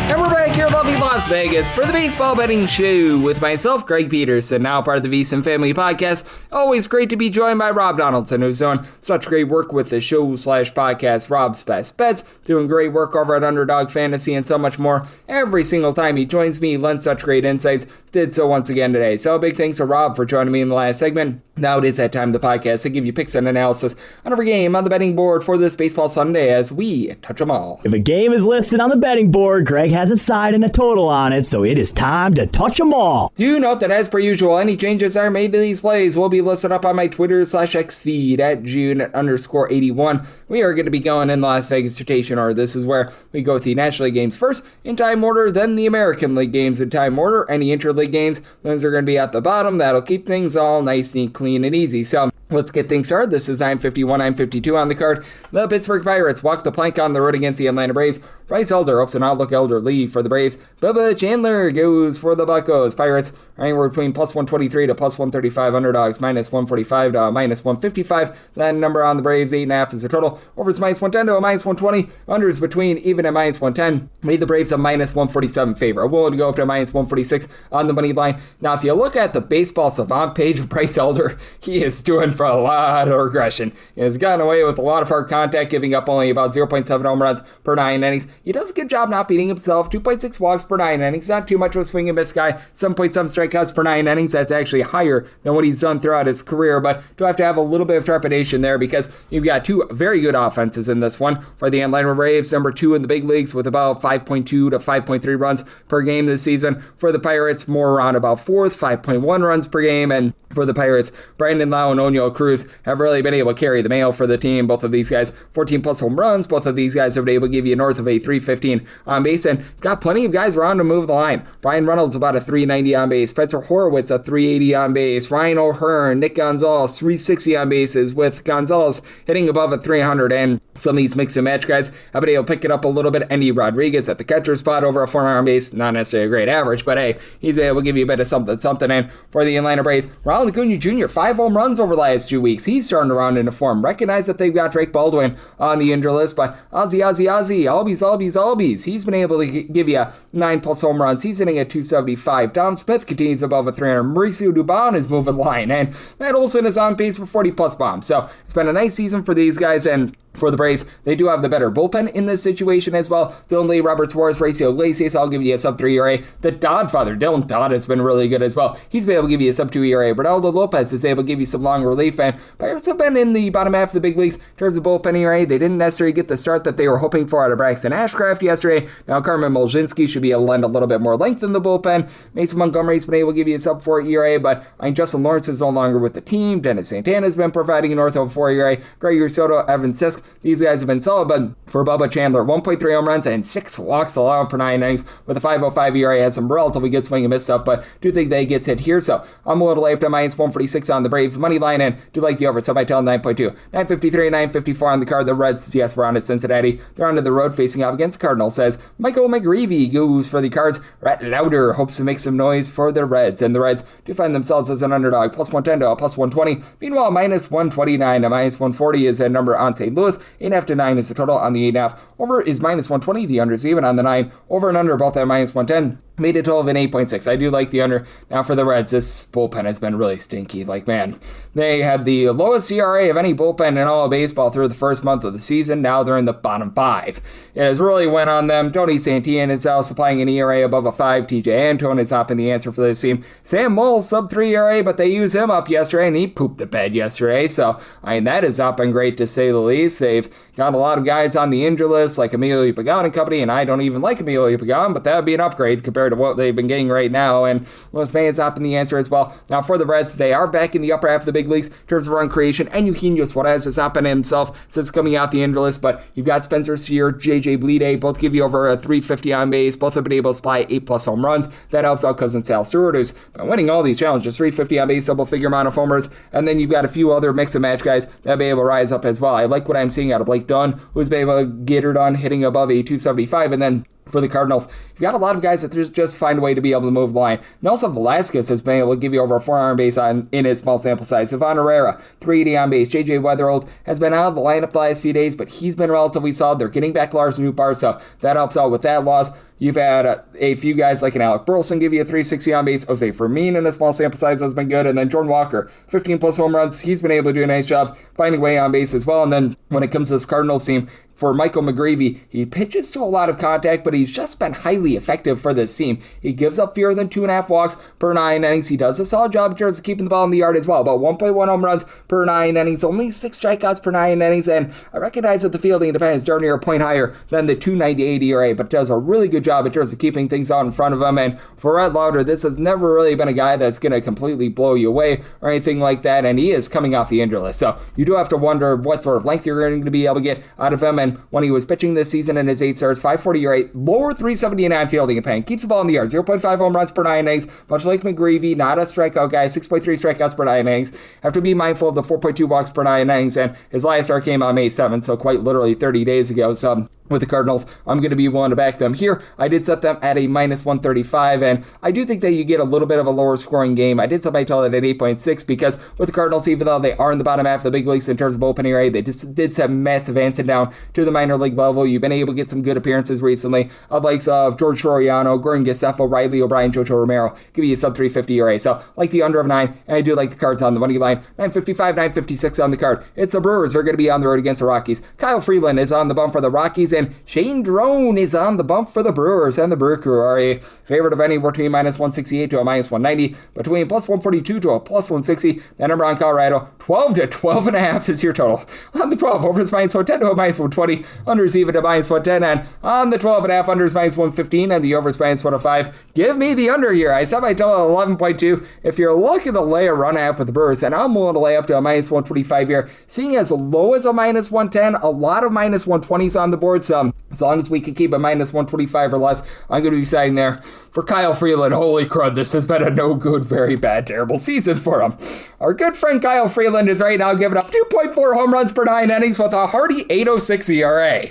And we're back here in lovely Las Vegas for the Baseball Betting Show with myself, Greg Peterson, now part of the VSiN Family Podcast. Always great to be joined by Rob Donaldson, who's doing such great work with the show/podcast, Rob's Best Bets, doing great work over at Underdog Fantasy and so much more. Every single time he joins me, he lends such great insights, did so once again today. So big thanks to Rob for joining me in the last segment. Now it is that time of the podcast to give you picks and analysis on every game on the betting board for this baseball Sunday as we touch them all. If a game is listed on the betting board, Greg has a side and a total on it, so it is time to touch them all. Do note that as per usual, any changes that are made to these plays will be listed up on my Twitter/X feed at June_81. We are going to be going in Las Vegas rotation order. This is where we go with the National League games first in time order, then the American League games in time order. Any interleague games, those are going to be at the bottom. That'll keep things all nice and clean and easy. So let's get things started. This is 9:51, 9:52 on the card. The Pittsburgh Pirates walk the plank on the road against the Atlanta Braves. Bryce Elder hopes an outlook Elder lead for the Braves. Bubba Chandler goes for the Buccos. Pirates are anywhere between plus 123 to plus 135. Underdogs minus 145 to minus 155. That number on the Braves, 8.5 is the total. Overs minus 110 to a minus 120. Unders between even and minus 110. Made the Braves a minus 147 favor. Willing to go up to minus 146 on the money line. Now, if you look at the Baseball Savant page of Bryce Elder, he is doing for a lot of regression. He has gotten away with a lot of hard contact, giving up only about 0.7 home runs per 9 innings. He does a good job not beating himself. 2.6 walks per 9 innings. Not too much of a swing and miss guy. 7.7 strikeouts per 9 innings. That's actually higher than what he's done throughout his career, but do have to have a little bit of trepidation there because you've got two very good offenses in this one. For the Atlanta Braves, number 2 in the big leagues with about 5.2 to 5.3 runs per game this season. For the Pirates, more around about 4th, 5.1 runs per game. And for the Pirates, Brandon Lau and Oneil Cruz have really been able to carry the mail for the team. Both of these guys, 14 plus home runs. Both of these guys have been able to give you north of a 315 on base, and got plenty of guys around to move the line. Brian Reynolds about a 390 on base. Spencer Horwitz a 380 on base. Ryan O'Hearn, Nick Gonzalez 360 on bases, with Gonzalez hitting above a 300. And some of these mix and match guys have been able to pick it up a little bit. Andy Rodriguez at the catcher spot over a 400 on base. Not necessarily a great average, but hey, he's been able to give you a bit of something. And for the Atlanta Braves, Ronald Acuna Jr., 5 home runs over the last 2 weeks. He's starting to round into form. Recognize that they've got Drake Baldwin on the injury list, but Ozzy, Albies. He's been able to give you 9 plus home runs. He's hitting at 275. Dom Smith continues above a 300. Mauricio Dubon is moving the line, and Matt Olson is on pace for 40 plus bombs. So it's been a nice season for these guys, and for the Braves, they do have the better bullpen in this situation as well. Dylan Lee, Robert Suarez, Horacio Iglesias, I'll give you a sub-3 ERA. The Doddfather, Dylan Dodd, has been really good as well. He's been able to give you a sub-2 ERA. Ronaldo Lopez is able to give you some long relief, and Pirates have been in the bottom half of the big leagues in terms of bullpen ERA. They didn't necessarily get the start that they were hoping for out of Braxton Ashcraft yesterday. Now Carmen Molzinski should be able to lend a little bit more length in the bullpen. Mason Montgomery's been able to give you a sub-4 ERA, but Justin Lawrence is no longer with the team. Dennis Santana's been providing a north of 4 ERA. Gregory Soto, Evan Sisk, these guys have been solid, but for Bubba Chandler, 1.3 home runs and 6 walks allowed per 9 innings with a 5.05 ERA. Has some relatively good swing and miss stuff, but do think that he gets hit here, so I'm a little late to minus 146 on the Braves money line, and do like the over, so I tell 9.2. 9.53, 9.54 on the card. The Reds, yes, we're on at Cincinnati. They're onto the road facing off against the Cardinals, says Michael McGreevy goes for the Cards. Rhett Lauder hopes to make some noise for the Reds, and the Reds do find themselves as an underdog, plus 110 to a plus 120. Meanwhile, minus 129 to minus 140 is a number on St. Louis. 8.5 to 9 is the total on the 8.5. Over is minus 120. The under is even on the 9. Over and under both at minus 110. Made a total of an 8.6. I do like the under. Now for the Reds, this bullpen has been really stinky. Like, man, they had the lowest ERA of any bullpen in all of baseball through the first month of the season. Now they're in the bottom 5. It has really went on them. Tony Santillan is now supplying an ERA above a 5. TJ Antone is not been the answer for this team. Sam Moll, sub-3 ERA, but they used him up yesterday, and he pooped the bed yesterday. So, I mean, that has not been great to say the least. They've got a lot of guys on the injury list. list, like Emilio Pagan and company, and I don't even like Emilio Pagan, but that would be an upgrade compared to what they've been getting right now, and Los May has not been the answer as well. Now, for the Reds, they are back in the upper half of the big leagues in terms of run creation, and Eugenio Suarez has not been himself since coming out the injured list, but you've got Spencer Steer, JJ Bleday, both give you over a 350 on base, both have been able to supply 8+ home runs. That helps out Cousin Sal Stewart, who's been winning all these challenges, 350 on base, double-figure amount of homers, and then you've got a few other mix-and-match guys that have been able to rise up as well. I like what I'm seeing out of Blake Dunn, who's been able to get her done, hitting above a 275, and then for the Cardinals, you've got a lot of guys that just find a way to be able to move the line. Nelson Velasquez has been able to give you over a 4 on base in his small sample size. Ivan Herrera, 380 on base. JJ Weatherhold has been out of the lineup the last few days, but he's been relatively solid. They're getting back Lars Nootbaar, so that helps out with that loss. You've had a few guys like an Alec Burleson give you a 360 on base. Jose Fermin in a small sample size has been good. And then Jordan Walker, 15+ home runs. He's been able to do a nice job finding a way on base as well. And then when it comes to this Cardinals team, for Michael McGreevy, he pitches to a lot of contact, but he's just been highly effective for this team. He gives up fewer than 2.5 walks per 9 innings. He does a solid job in terms of keeping the ball in the yard as well. About 1.1 home runs per 9 innings, only 6 strikeouts per 9 innings, and I recognize that the fielding independence is darn near a point higher than the 2.98 ERA, but does a really good job in terms of keeping things out in front of him. And for Rhett Lauder, this has never really been a guy that's going to completely blow you away or anything like that, and he is coming off the injury list. So you do have to wonder what sort of length you're going to be able to get out of him. And when he was pitching this season in his 8 starts, 540 ERA, lower 379 fielding and paying, keeps the ball in the yard, 0.5 home runs per 9 innings, much like McGreevy, not a strikeout guy, 6.3 strikeouts per 9 innings. Have to be mindful of the 4.2 walks per 9 innings, and his last start came on May 7th, so quite literally 30 days ago. So with the Cardinals, I'm going to be willing to back them here. I did set them at a -135, and I do think that you get a little bit of a lower scoring game. I did set my total at 8.6 because with the Cardinals, even though they are in the bottom half of the big leagues in terms of opening rate, they did send Matt Savanson down to the minor league level. You've been able to get some good appearances recently. Of likes of George Soriano, Gordon Gaseffo, Riley O'Brien, Jojo Romero, give you a sub 350 ERA. So like the under of 9, and I do like the Cards on the money line. 955, 956 on the card. It's the Brewers. They're going to be on the road against the Rockies. Kyle Freeland is on the bump for the Rockies, and Shane Drone is on the bump for the Brewers, and the Brew Crew are a favorite of anywhere between -168 to a -190, between +142 to a +160. That number on Colorado, 12 to 12.5 is your total. On the 12, overs -110 to a -120, unders even to -110, and on the 12.5, unders -115, and the overs -105. Give me the under here. I set my total at 11.2. If you're looking to lay a run half with the Brewers, and I'm willing to lay up to a -125 here, seeing as low as a -110, a lot of -120s on the board, so as long as we can keep a -125 or less, I'm going to be siding there for Kyle Freeland. Holy crud, this has been a no good, very bad, terrible season for him. Our good friend Kyle Freeland is right now giving up 2.4 home runs per 9 innings with a hearty 806 ERA.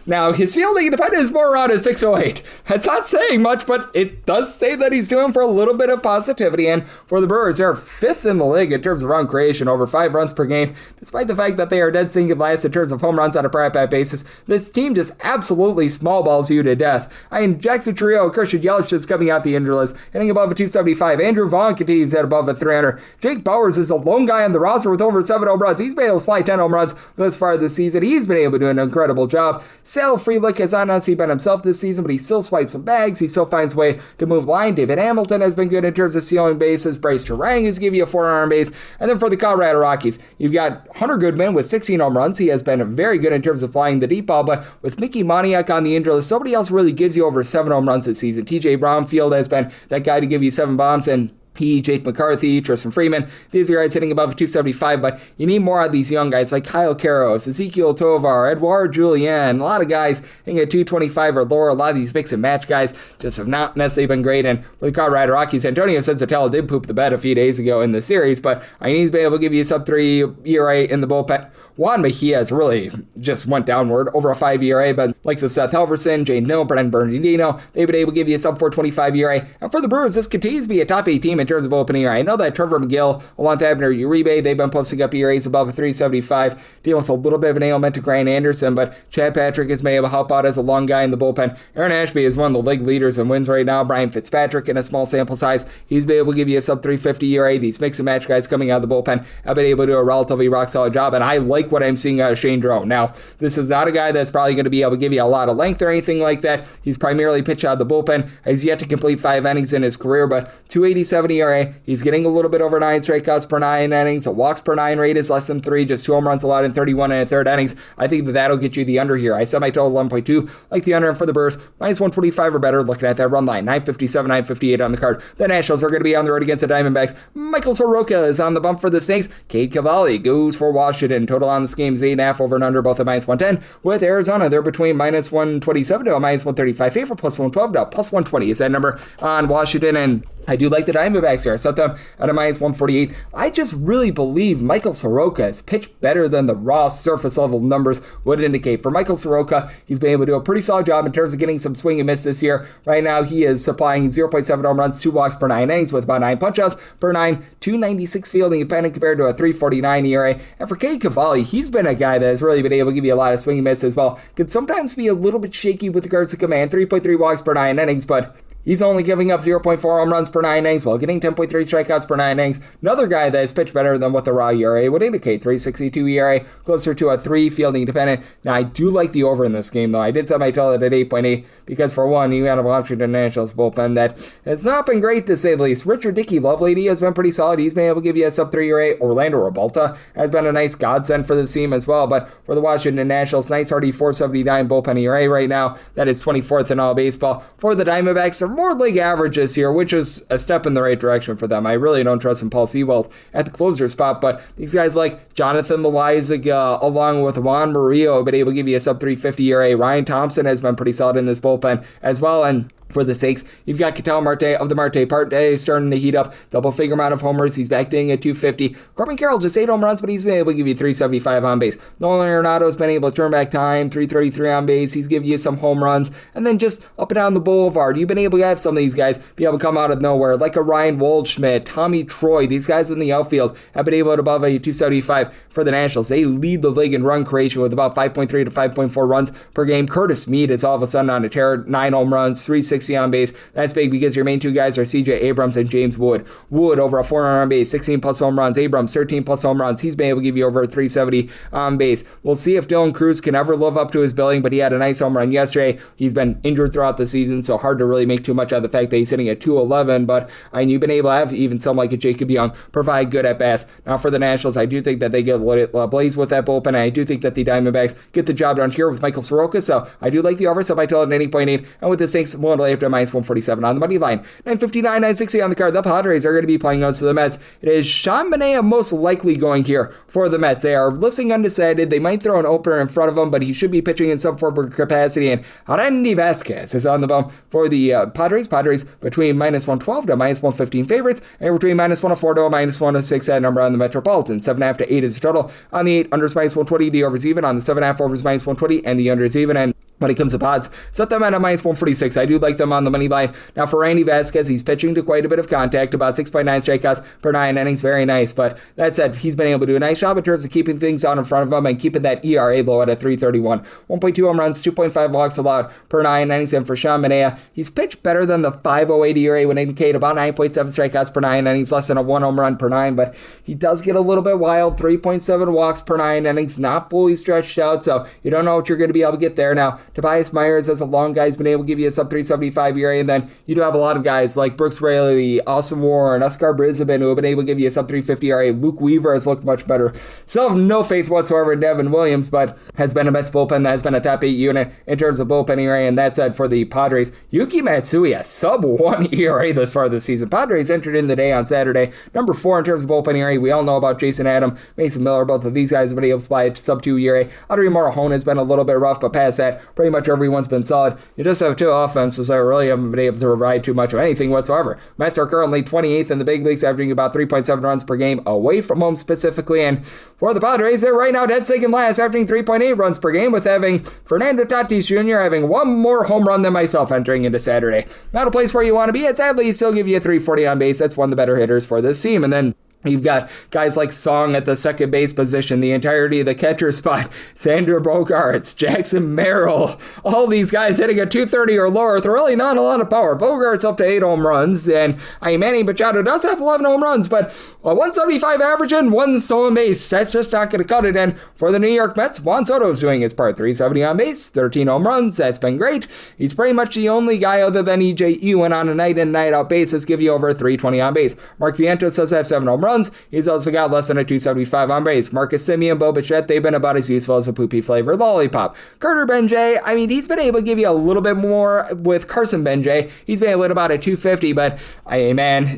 Now, his fielding independence is more around a 608. That's not saying much, but it does say that he's doing for a little bit of positivity. And for the Brewers, they're 5th in the league in terms of run creation, over 5 runs per game, despite the fact that they are dead sinking last in terms of home runs on a per at-bat basis. This team just absolutely small balls you to death. I mean, Jackson Trio, Christian Yelich is coming out the injury list, hitting above a 275. Andrew Vaughn continues at above a 300. Jake Bowers is a lone guy on the roster with over 7 home runs. He's been able to supply 10 home runs thus far this season. He's been able to do an incredible job. Sal Frelick has not honestly been himself this season, but he still swipes some bags. He still finds a way to move line. David Hamilton has been good in terms of stealing bases. Bryce Terang has given you a 4-arm base. And then for the Colorado Rockies, you've got Hunter Goodman with 16 home runs. He has been very good in terms of flying the deep ball, but with Mickey Moniak on the injury list, somebody else really gives you over 7 home runs this season. TJ Brownfield has been that guy to give you 7 bombs, and he, Jake McCarthy, Tristan Freeman, these are guys hitting above 275, but you need more of these young guys like Kyle Karros, Ezekiel Tovar, Edouard Julien, a lot of guys hitting at 225 or lower. A lot of these mix and match guys just have not necessarily been great. And for the Colorado Rockies, Antonio Senzatella did poop the bed a few days ago in the series, but he's been able to give you a sub-3 ERA in the bullpen. Juan Mejia has really just went downward, over a 5 ERA, but likes of Seth Helverson, Jane Mill, Brennan Bernardino, they've been able to give you a sub-425 ERA. And for the Brewers, this continues to be a top 8 team in terms of opening ERA. I know that Trevor McGill, along with Abner Uribe, they've been posting up ERAs above a 375, dealing with a little bit of an ailment to Grant Anderson, but Chad Patrick has been able to help out as a long guy in the bullpen. Aaron Ashby is one of the league leaders in wins right now. Brian Fitzpatrick, in a small sample size, he's been able to give you a sub-350 ERA. These mix and match guys coming out of the bullpen have been able to do a relatively rock-solid job, and I like like what I'm seeing out of Shane Drone. Now, this is not a guy that's probably going to be able to give you a lot of length or anything like that. He's primarily pitched out of the bullpen, has yet to complete 5 innings in his career, but 2.87 ERA. He's getting a little bit over 9 strikeouts per 9 innings. A walks per 9 rate is less than 3, just 2 home runs allowed in 31 and a third innings. I think that'll get you the under here. I set my total 11.2, like the under for the Brewers, minus 125 or better, looking at that run line, 957, 958 on the card. The Nationals are going to be on the road against the Diamondbacks. Michael Soroka is on the bump for the Snakes. Cade Cavalli goes for Washington. Total on this game is 8.5 over and under, both at minus 110. With Arizona, they're between minus 127 to a minus 135 favorite, plus 112 to plus 120 is that number on Washington. And I do like the Diamondbacks here. I set them at a minus 148. I just really believe Michael Soroka has pitched better than the raw surface level numbers would indicate. For Michael Soroka, he's been able to do a pretty solid job in terms of getting some swing and miss this year. Right now, he is supplying 0.7 home runs, 2 walks per 9 innings with about 9 punch-outs per 9, 296 fielding independent compared to a 349 ERA. And for Cade Cavalli, he's been a guy that has really been able to give you a lot of swing and miss as well. Could sometimes be a little bit shaky with regards to command, 3.3 walks per 9 innings, but he's only giving up 0.4 home runs per 9 innings while getting 10.3 strikeouts per 9 innings. Another guy that has pitched better than what the raw ERA would indicate. 3.62 ERA, closer to a 3 fielding dependent. Now, I do like the over in this game, though. I did set my total at 8.8 because, for one, you got a Washington Nationals bullpen that has not been great, to say the least. Richard Dickey Lovelady has been pretty solid. He's been able to give you a sub-3 ERA. Orlando Rebalta has been a nice godsend for this team as well. But for the Washington Nationals, nice hardy 4.79 bullpen ERA right now. That is 24th in all baseball. For the Diamondbacks, they're more league average this year, which is a step in the right direction for them. I really don't trust in Paul Sewald at the closer spot, but these guys like Jonathan Loaizaga, along with Juan Murillo, have been able to give you a sub-350 ERA. Ryan Thompson has been pretty solid in this bullpen as well, and for the Snakes, you've got Ketel Marte of the Marte Party starting to heat up. Double-figure amount of homers. He's back hitting at 250. Corbin Carroll just 8 home runs, but he's been able to give you 375 on base. Nolan Arenado's been able to turn back time, 333 on base. He's giving you some home runs. And then just up and down the boulevard, you've been able to have some of these guys be able to come out of nowhere, like a Ryan Waldschmidt, Tommy Troy. These guys in the outfield have been able to above a 275 for the Nationals. They lead the league in run creation with about 5.3 to 5.4 runs per game. Curtis Mead is all of a sudden on a tear, 9 home runs, 360 on base. That's big because your main 2 guys are CJ Abrams and James Wood. Wood over a 400 on base, 16 plus home runs. Abrams 13 plus home runs. He's been able to give you over 370 on base. We'll see if Dylan Cruz can ever live up to his billing, but he had a nice home run yesterday. He's been injured throughout the season, so hard to really make too much out of the fact that he's hitting at 211, but you've been able to have even someone like a Jacob Young provide good at bats. Now for the Nationals, I do think that they get blaze with that bullpen, and I do think that the Diamondbacks get the job done here with Michael Soroka, so I do like the over, so I told it at 8.8, and with the Snakes, we'll lay up to minus 147 on the money line. 959, 960 on the card. The Padres are going to be playing against the Mets. It is Sean Manaea most likely going here for the Mets. They are listing undecided. They might throw an opener in front of him, but he should be pitching in some form of capacity, and Randy Vasquez is on the bump for the Padres. Padres between minus 112 to minus 115 favorites, and between minus 104 to minus 106 at number on the Metropolitan. 7.5 to 8 is the total. On the 8, unders minus 120, the overs even. On the 7.5, overs minus 120, and the unders even. And when it comes to odds, set them at a minus 146. I do like them on the money line. Now for Randy Vasquez, he's pitching to quite a bit of contact, about 6.9 strikeouts per 9 innings, very nice. But that said, he's been able to do a nice job in terms of keeping things out in front of him and keeping that ERA low at a 3.31. 1.2 home runs, 2.5 walks allowed per 9 innings. And for Sean Manaea, he's pitched better than the 5.08 ERA would indicate, about 9.7 strikeouts per 9 innings, less than a 1 home run per 9. But he does get a little bit wild, 3.7 walks per 9 innings, not fully stretched out, so you don't know what you're going to be able to get there. Now, Tobias Myers as a long guy has been able to give you a sub 375 ERA, and then you do have a lot of guys like Brooks Raley, Austin Warren, Oscar Brisbane who have been able to give you a sub 350 ERA. Luke Weaver has looked much better. Still have no faith whatsoever in Devin Williams, but has been a Mets bullpen that has been a top 8 unit in terms of bullpen ERA. And that said, for the Padres, Yuki Matsui has sub 1 ERA thus far this season. Padres entered in the day on Saturday, number 4 in terms of bullpen ERA. We all know about Jason Adam, Mason Miller. Both of these guys have been able to supply it to sub 2 ERA. Audrey Marahone has been a little bit rough, but past that, pretty much everyone's been solid. You just have 2 offenses that really haven't been able to provide too much of anything whatsoever. Mets are currently 28th in the big leagues, averaging about 3.7 runs per game away from home specifically. And for the Padres, they're right now dead second last, averaging 3.8 runs per game, with having Fernando Tatis Jr. having 1 more home run than myself entering into Saturday. Not a place where you want to be. It's sadly still give you a 340 on base. That's one of the better hitters for this team. And then You've got guys like Song at the second base position, the entirety of the catcher spot, Xander Bogaerts, Jackson Merrill, all these guys hitting at 230 or lower with really not a lot of power. Bogaerts up to 8 home runs, and Manny Machado does have 11 home runs, but 175 average and 1 stolen base. That's just not going to cut it. And for the New York Mets, Juan Soto's doing his part. 370 on base, 13 home runs. That's been great. He's pretty much the only guy other than E.J. Ewan on a night-in, night-out basis give you over 320 on base. Mark Vientos does have 7 home runs. He's also got less than a 275 on base. Marcus Semien, Bo Bichette, they've been about as useful as a poopy-flavored lollipop. Carter Benjay, he's been able to give you a little bit more with Carson Benjay. He's been able to hit about a 250, but,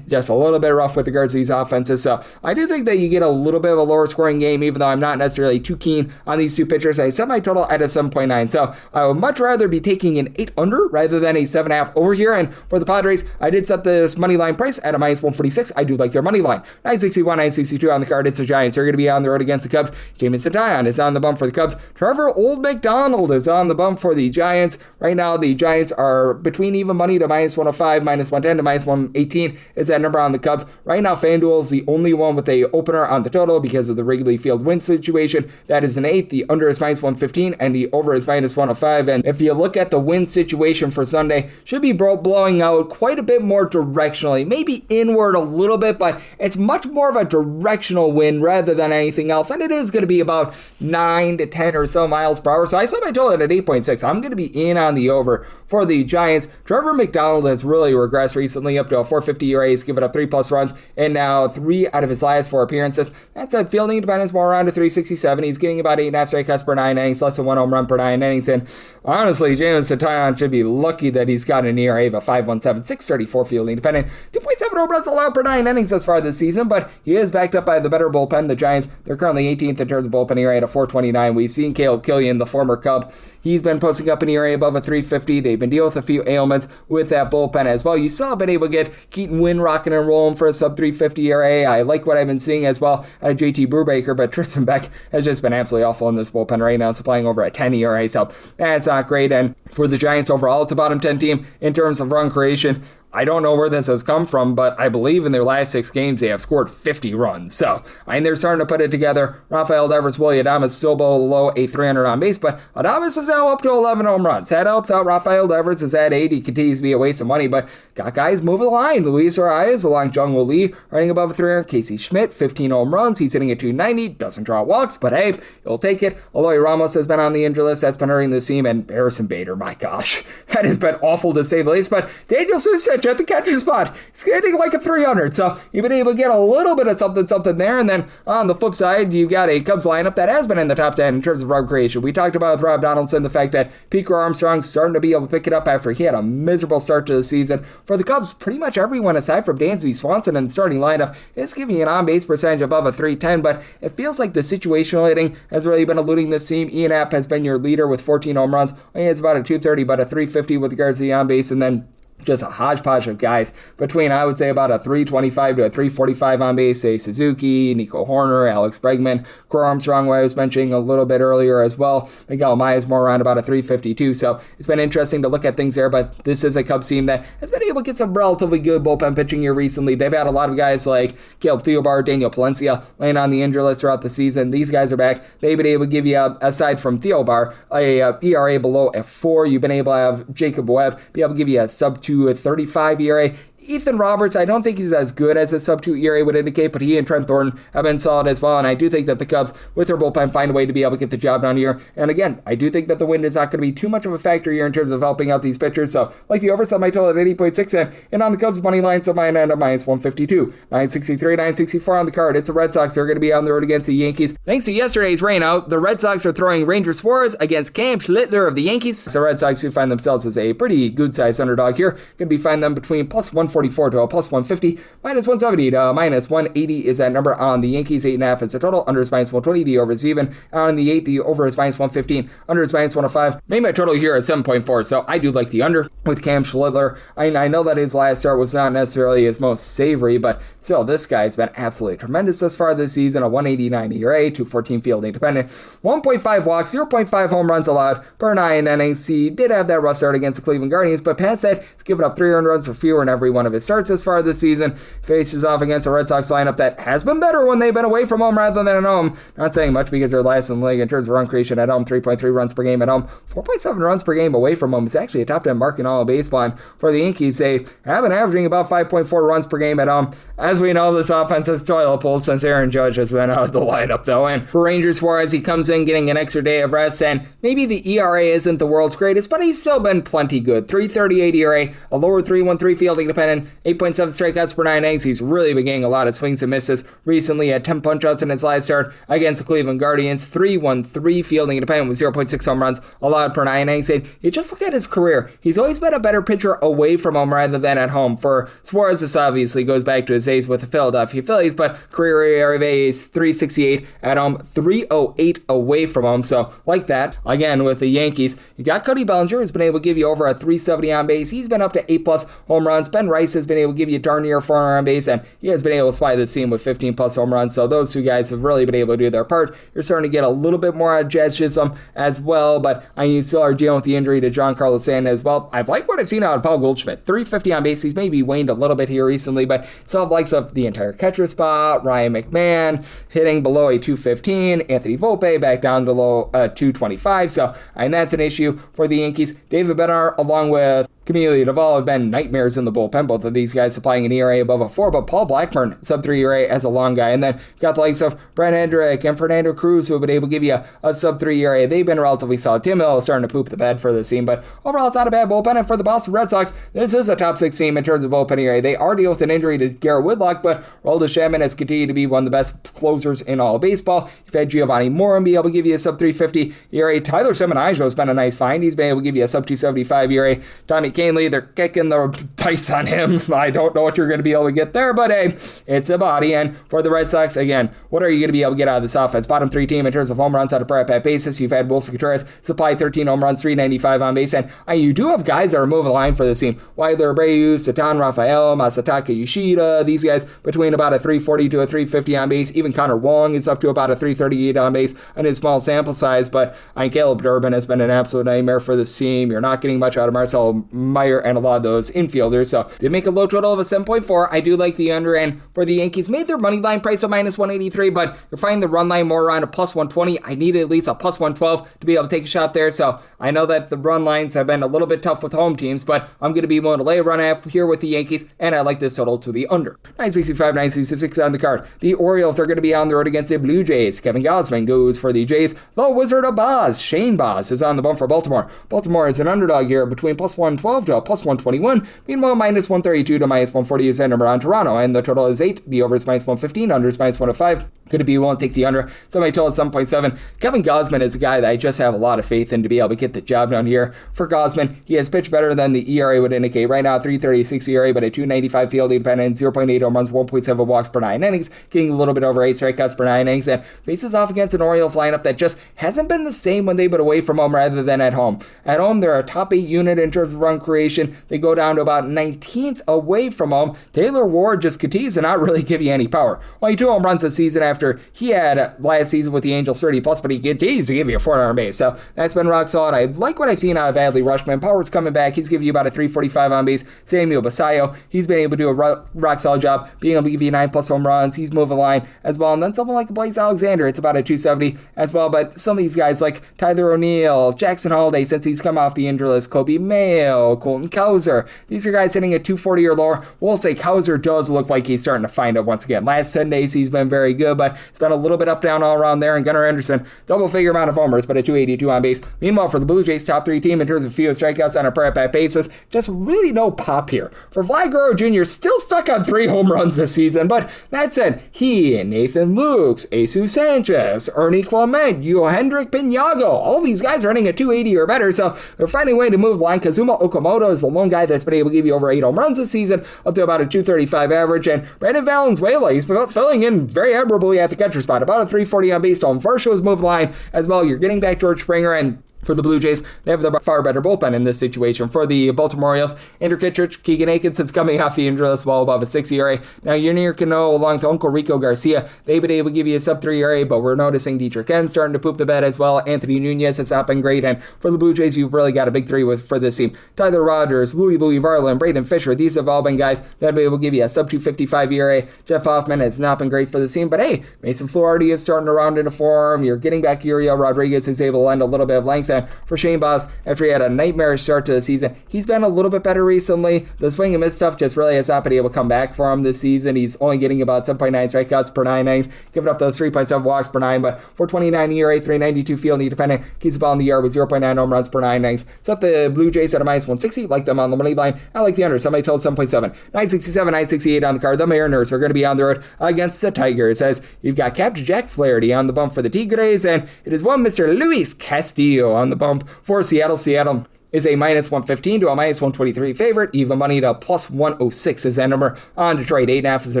just a little bit rough with regards to these offenses. So I do think that you get a little bit of a lower scoring game, even though I'm not necessarily too keen on these two pitchers. I set my total at a 7.9, so I would much rather be taking an 8 under rather than a 7.5 over here. And for the Padres, I did set this money line price at a minus 146. I do like their money line. 961, 962 on the card. It's the Giants. They're going to be on the road against the Cubs. Jamison Taillon is on the bump for the Cubs. Trevor Old McDonald is on the bump for the Giants. Right now, the Giants are between even money to minus 105, minus 110 to minus 118 is that number on the Cubs. Right now, FanDuel is the only one with a opener on the total because of the Wrigley Field win situation. That is an 8. The under is minus 115 and the over is minus 105. And if you look at the win situation for Sunday, should be blowing out quite a bit more directionally, maybe inward a little bit, but it's much more of a directional wind rather than anything else, and it is going to be about 9 to 10 or so miles per hour, so I set my total at 8.6. I'm going to be in on the over for the Giants. Trevor McDonald has really regressed recently, up to a 4.50 ERA. He's given up 3+ runs, and now 3 out of his last 4 appearances. That's at fielding dependence, more around to 367. He's getting about 8.5 strikeouts per 9 innings, less than 1 home run per 9 innings, and honestly, Jamison Taillon should be lucky that he's got an ERA of a 5.17, 634 fielding dependent, 2.7 home runs allowed per 9 innings thus far this season, but he is backed up by the better bullpen. The Giants, they're currently 18th in terms of bullpen ERA at a 4.29. We've seen Caleb Killian, the former Cub. He's been posting up an ERA above a 3.50. They've been dealing with a few ailments with that bullpen as well. You still have been able to get Keaton Wynn rocking and rolling for a sub 3.50 ERA. I like what I've been seeing as well out of JT Brubaker, but Tristan Beck has just been absolutely awful in this bullpen right now, supplying over a 10 ERA, so that's not great. And for the Giants overall, it's a bottom 10 team in terms of run creation. I don't know where this has come from, but I believe in their last 6 games they have scored 50 runs. So, they're starting to put it together. Rafael Devers, Willie Adames still below a 300 on base, but Adames is now up to 11 home runs. That helps out. Rafael Devers is at 8. He continues to be a waste of money, but got guys moving the line. Luis Arias along Jung-Woo Lee running above a 300. Casey Schmidt, 15 home runs. He's hitting at 290. Doesn't draw walks, but hey, he'll take it. Eloy Ramos has been on the injury list. That's been hurting the team. And Harrison Bader, my gosh, that has been awful to say the least. But Daniel Susich at the catcher spot, he's hitting like a 300. So you've been able to get a little bit of something there. And then on the flip side, you've got a Cubs lineup that has been in the top 10 in terms of run creation. We talked about with Rob Donaldson the fact that Pico Armstrong's starting to be able to pick it up after he had a miserable start to the season. For the Cubs, pretty much everyone aside from Dansby Swanson in the starting lineup is giving you an on-base percentage above a 310, but it feels like the situational hitting has really been eluding this team. Ian Happ has been your leader with 14 home runs. I think it's about a 230, but a 350 with regards to the on-base, and then just a hodgepodge of guys between, I would say, about a 325 to a 345 on base, say Suzuki, Nico Horner, Alex Bregman, Cor Armstrong, who I was mentioning a little bit earlier as well. Miguel Maya's more around about a 352, so it's been interesting to look at things there, but this is a Cubs team that has been able to get some relatively good bullpen pitching here recently. They've had a lot of guys like Caleb Theobar, Daniel Palencia laying on the injury list throughout the season. These guys are back. They've been able to give you, aside from Theobar, a ERA below a 4. You've been able to have Jacob Webb be able to give you a sub 2 a 35 ERA. Ethan Roberts, I don't think he's as good as a sub-2 ERA would indicate, but he and Trent Thornton have been solid as well, and I do think that the Cubs, with their bullpen, find a way to be able to get the job done here. And again, I do think that the wind is not going to be too much of a factor here in terms of helping out these pitchers, so like the over, set my total at 80.6, and on the Cubs money line, so mine end up minus 152. 963, 964 on the card. It's the Red Sox. They're going to be on the road against the Yankees. Thanks to yesterday's rainout, the Red Sox are throwing Ranger Suarez against Cam Schlittler of the Yankees. The Red Sox do find themselves as a pretty good-sized underdog here. Going to be find them between plus 144 to a plus 150, minus 170 to minus 180 is that number on the Yankees. 8.5 is the total. Under is minus 120. The over is even. On the 8, the over is minus 115. Under is minus 105. Made my total here at 7.4, so I do like the under with Cam Schlittler. I know that his last start was not necessarily his most savory, but still, this guy's been absolutely tremendous thus far this season. A 189 ERA, 214 fielding dependent, 1.5 walks, 0.5 home runs allowed per 9 innings. He did have that rough start against the Cleveland Guardians, but past that, he's given up 3 earned runs or fewer in every one one of his starts this far this season. Faces off against a Red Sox lineup that has been better when they've been away from home rather than at home. Not saying much because they're last in the league in terms of run creation at home, 3.3 runs per game at home, 4.7 runs per game away from home. It's actually a top 10 mark in all of baseball. And for the Yankees, they have been averaging about 5.4 runs per game at home. As we know, this offense has toilet pulled since Aaron Judge has been out of the lineup, though. And for Rangers Suarez, he comes in getting an extra day of rest, and maybe the ERA isn't the world's greatest, but he's still been plenty good. 3.38 ERA, a lower 3.13 fielding dependent, 8.7 strikeouts per 9 innings. He's really been getting a lot of swings and misses recently. Had 10 punch-outs in his last start against the Cleveland Guardians, 3.13 fielding independent with 0.6 home runs allowed per 9 innings. And you just look at his career, he's always been a better pitcher away from home rather than at home. For Suarez, this obviously goes back to his days with the Philadelphia Phillies, but career ERA is 3.68 at home, 3.08 away from home. So like that, again with the Yankees, you got Cody Bellinger, who's been able to give you over a 3.70 on base. He's been up to 8+ home runs. Ben Rice has been able to give you darn near 400 on base, and he has been able to supply this team with 15+ home runs. So those two guys have really been able to do their part. You're starting to get a little bit more out of Jazz Chisholm as well, but you still are dealing with the injury to Giancarlo Stanton as well. I've liked what I've seen out of Paul Goldschmidt. 350 on base. He's maybe waned a little bit here recently, but still have likes of the entire catcher spot. Ryan McMahon hitting below a 215. Anthony Volpe back down below 225. So, and that's an issue for the Yankees. David Bednar, along with Camilo Duvall, have been nightmares in the bullpen. Both of these guys supplying an ERA above a 4, but Paul Blackburn, sub-3 ERA as a long guy. And then got the likes of Brent Hendrick and Fernando Cruz, who have been able to give you a sub-3 ERA. They've been relatively solid. Tim Hill is starting to poop the bed for the team, but overall it's not a bad bullpen. And for the Boston Red Sox, this is a top 6 team in terms of bullpen ERA. They are dealing with an injury to Garrett Whitlock, but Aroldis Chapman has continued to be one of the best closers in all of baseball. You've had Giovanni Morin be able to give you a sub-350 ERA. Tyler Seminaggio has been a nice find. He's been able to give you a sub-275 ERA. Tommy Kahnle, they're kicking the dice on him. I don't know what you're going to be able to get there, but hey, it's a body. And for the Red Sox, again, what are you going to be able to get out of this offense? Bottom 3 team in terms of home runs out of per at-bat basis. You've had Wilson Contreras supply 13 home runs, 395 on base, and you do have guys that are moving the line for this team. Wilder Abreu, Satan Rafael, Masataka Yoshida, these guys between about a 340 to a 350 on base. Even Connor Wong is up to about a 338 on base in his small sample size, but Caleb Durbin has been an absolute nightmare for this team. You're not getting much out of Marcel Meyer and a lot of those infielders, so they make a low total of a 7.4. I do like the under, and for the Yankees, made their money line price of -183, but you're finding the run line more around a +120. I needed at least a +112 to be able to take a shot there, so I know that the run lines have been a little bit tough with home teams, but I'm going to be willing to lay a run half here with the Yankees, and I like this total to the under. 965, 966 on the card. The Orioles are going to be on the road against the Blue Jays. Kevin Gausman goes for the Jays. The Wizard of Boz, Shane Baz, is on the bump for Baltimore. Baltimore is an underdog here between +112 to a +121. Meanwhile, -132 to -140 is the number on Toronto, and the total is 8. The over is -115, under is -105. Could it be willing to take the under? Somebody told us 7.7. Kevin Gausman is a guy that I just have a lot of faith in to be able to get the job done here. For Gausman, he has pitched better than the ERA would indicate. Right now, 3.36 ERA, but a 2.95 fielding dependent, 0.8 home runs, 1.7 walks per 9 innings, getting a little bit over 8 strikeouts per 9 innings, and faces off against an Orioles lineup that just hasn't been the same when they've been away from home rather than at home. At home, they're a top 8 unit in terms of run creation. They go down to about 19th away from home. Taylor Ward just continues to not really give you any power. Only 2 home runs this season after he had last season with the Angels 30+, but he continues to give you a 400 base. So that's been rock solid. I like what I've seen out of Adley Rutschman. Power's coming back. He's giving you about a 345 on base. Samuel Basayo, he's been able to do a rock solid job, being able to give you 9+ home runs. He's moving the line as well. And then someone like Blaze Alexander, it's about a 270 as well. But some of these guys like Tyler O'Neill, Jackson Holiday, since he's come off the injury list, Kobe Mayo, Colton Cowser, these are guys hitting at 240 or lower. We'll say Cowser does look like he's starting to find it once again. Last 10 days he's been very good, but it's been a little bit up down all around there. And Gunnar Henderson, double figure amount of homers, but a 282 on base. Meanwhile, for the Blue Jays, top 3 team in terms of fewest strikeouts on a per at-bat basis, just really no pop here. For Vlad Guerrero Jr., still stuck on 3 home runs this season, but that said, he, Nathan Lukes, Jesus Sanchez, Ernie Clement, Yohendrick Pinago, all these guys are hitting a 280 or better, so they're finding a way to move the line. Kazuma Okamoto is the lone guy that's been able to give you over 8 home runs this season, up to about a 235 average, and Brandon Valenzuela, he's been filling in very admirably at the catcher spot, about a 340 on base. So Varsho is moving the line as well. You're getting back George Springer, and For the Blue Jays, they have the far better bullpen in this situation. For the Baltimore Orioles, Andrew Kittredge, Keegan Aikinson's coming off the injury list, well above a 6 ERA. Now, Yunior Cano, along with Uncle Rico Garcia, they've been able to give you a sub-3 ERA, but we're noticing Dietrich N starting to poop the bed as well. Anthony Nunez has not been great, and for the Blue Jays, you've really got a big three for this team. Tyler Rogers, Louis Varland, Braden Fisher, these have all been guys that have been able to give you a sub-255 ERA. Jeff Hoffman has not been great for the team, but hey, Mason Fluharty is starting to round into form. You're getting back Uriel Rodriguez, who's able to lend a little bit of length, and for Shane Baz, after he had a nightmarish start to the season, he's been a little bit better recently. The swing and miss stuff just really has not been able to come back for him this season. He's only getting about 7.9 strikeouts per 9 innings, giving up those 3.7 walks per 9, but 4.29 ERA, 3.92 field need dependent, keeps the ball in the yard with 0.9 home runs per 9 innings. Set the Blue Jays at a minus 160, like them on the money line. I like the under, somebody told 7.7. 967, 968 on the card. The Mariners are going to be on the road against the Tigers, as you've got Captain Jack Flaherty on the bump for the Tigres, and it is one Mr. Luis Castillo on the bump for Seattle. Seattle is a minus 115 to a minus 123 favorite. Even money to plus 106 is that number on Detroit. 8.5 is the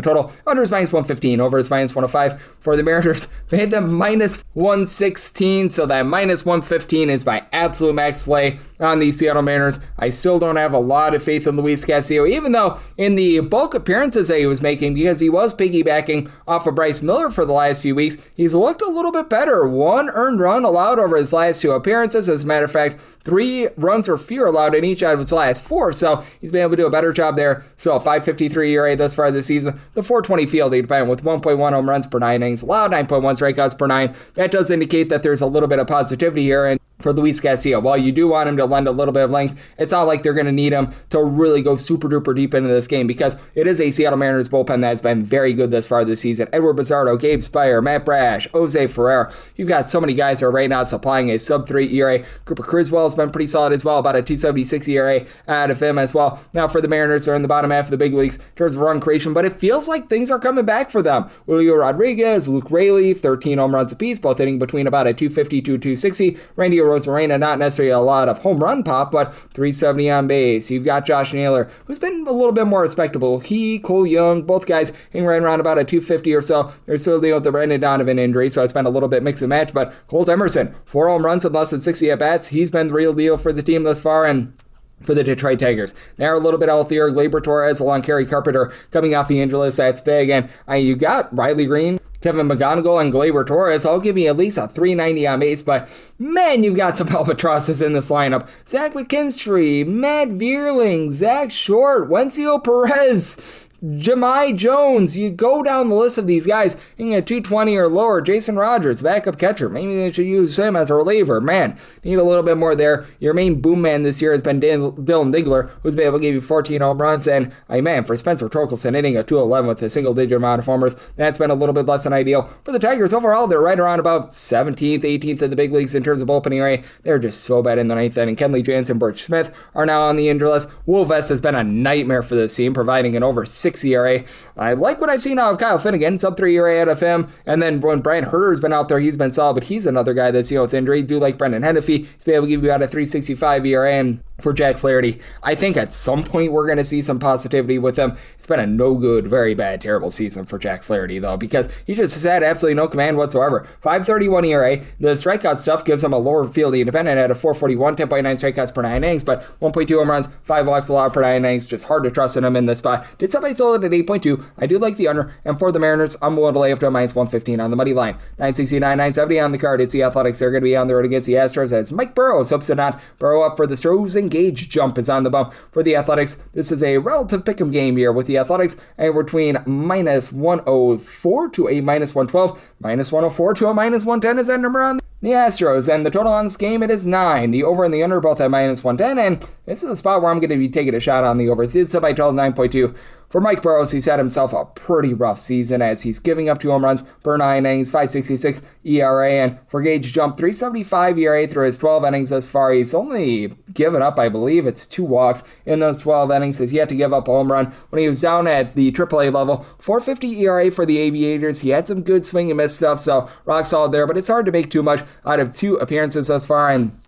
total. Under is minus 115. Over is minus 105. For the Mariners, made them minus 116. So that minus 115 is my absolute max play on the Seattle Mariners. I still don't have a lot of faith in Luis Castillo, even though in the bulk appearances that he was making, because he was piggybacking off of Bryce Miller for the last few weeks, he's looked a little bit better. 1 earned run allowed over his last 2 appearances. As a matter of fact, 3 runs or fewer allowed in each out of his last 4, so he's been able to do a better job there. So a 5.53 ERA thus far this season. The 4.20 fielding dependent with 1.1 home runs per 9 innings, allowed 9.1 strikeouts per 9. That does indicate that there's a little bit of positivity here, and for Luis Castillo, while you do want him to lend a little bit of length, it's not like they're going to need him to really go super duper deep into this game, because it is a Seattle Mariners bullpen that has been very good thus far this season. Edward Bizardo, Gabe Spire, Matt Brash, Jose Ferrer. You've got so many guys that are right now supplying a sub-3 ERA. Cooper Criswell has been pretty solid as well, about a 2.76 ERA out of him as well. Now for the Mariners, they're in the bottom half of the big leagues in terms of run creation, but it feels like things are coming back for them. Julio Rodriguez, Luke Raley, 13 home runs apiece, both hitting between about a 250 to 260. Randy Arozarena, not necessarily a lot of home run pop, but 370 on base. You've got Josh Naylor, who's been a little bit more respectable. He, Cole Young, both guys hang right around about a 250 or so. They're still dealing with the Brandon Donovan injury, so it's been a little bit mix and match, but Colt Emerson, 4 home runs in less than 60 at-bats. He's been the real deal for the team thus far, and for the Detroit Tigers, they're a little bit healthier. Gleyber Torres along Kerry Carpenter coming off the injury list. That's big. And you got Riley Green, Kevin McGonigal, and Gleyber Torres. I'll give you at least a 390 on base, but man, you've got some albatrosses in this lineup. Zach McKinstry, Matt Vierling, Zach Short, Wencio Perez, Jahmai Jones. You go down the list of these guys, hitting at 220 or lower. Jason Rogers, backup catcher. Maybe they should use him as a reliever. Man, need a little bit more there. Your main boom man this year has been Dylan Digler, who's been able to give you 14 home runs. And, man, for Spencer Torkelson, hitting a 211 with a single-digit amount of homers, that's been a little bit less than ideal. For the Tigers, overall, they're right around about 17th, 18th in the big leagues in terms of bullpen ERA. They're just so bad in the 9th inning. Kenley Jansen, Birch Smith are now on the injury list. Will Vest has been a nightmare for this team, providing an over 6 ERA. I like what I've seen out of Kyle Finnegan, sub-3 ERA out of him. And then when Brian Herter's been out there, he's been solid, but he's another guy that's with injury. Do like Brendan Hennessy. He's been able to give you about a 3.65 ERA. And for Jack Flaherty, I think at some point we're going to see some positivity with him. It's been a no good, very bad, terrible season for Jack Flaherty, though, because he just has had absolutely no command whatsoever. 5.31 ERA. The strikeout stuff gives him a lower field independent at a 4.41, 10.9 strikeouts per 9 innings, but 1.2 home runs, 5 walks allowed per 9 innings. Just hard to trust in him in this spot. Did somebody sold it at 8.2? I do like the under, and for the Mariners, I'm willing to lay up to a minus 115 on the money line. 969, 970 on the card. It's the Athletics. They're going to be on the road against the Astros as Mike Burrows hopes to not burrow up for the Stros. Engage jump is on the bump for the Athletics. This is a relative pick'em game here with the Athletics, and between minus 104 to a minus 112, minus 104 to a minus 110 is that number on the Astros, and the total on this game, it is 9. The over and the under both at minus 110, and this is a spot where I'm going to be taking a shot on the over. It's somebody told 9.2. For Mike Burrows, he's had himself a pretty rough season as he's giving up 2 home runs per 9 innings, 5.66 ERA, and for Gage Jump, 3.75 ERA through his 12 innings thus far. He's only given up, I believe, it's 2 walks in those 12 innings. He's yet to give up a home run. When he was down at the AAA level, 4.50 ERA for the Aviators. He had some good swing and miss stuff, so rock solid there, but it's hard to make too much out of 2 appearances thus far, and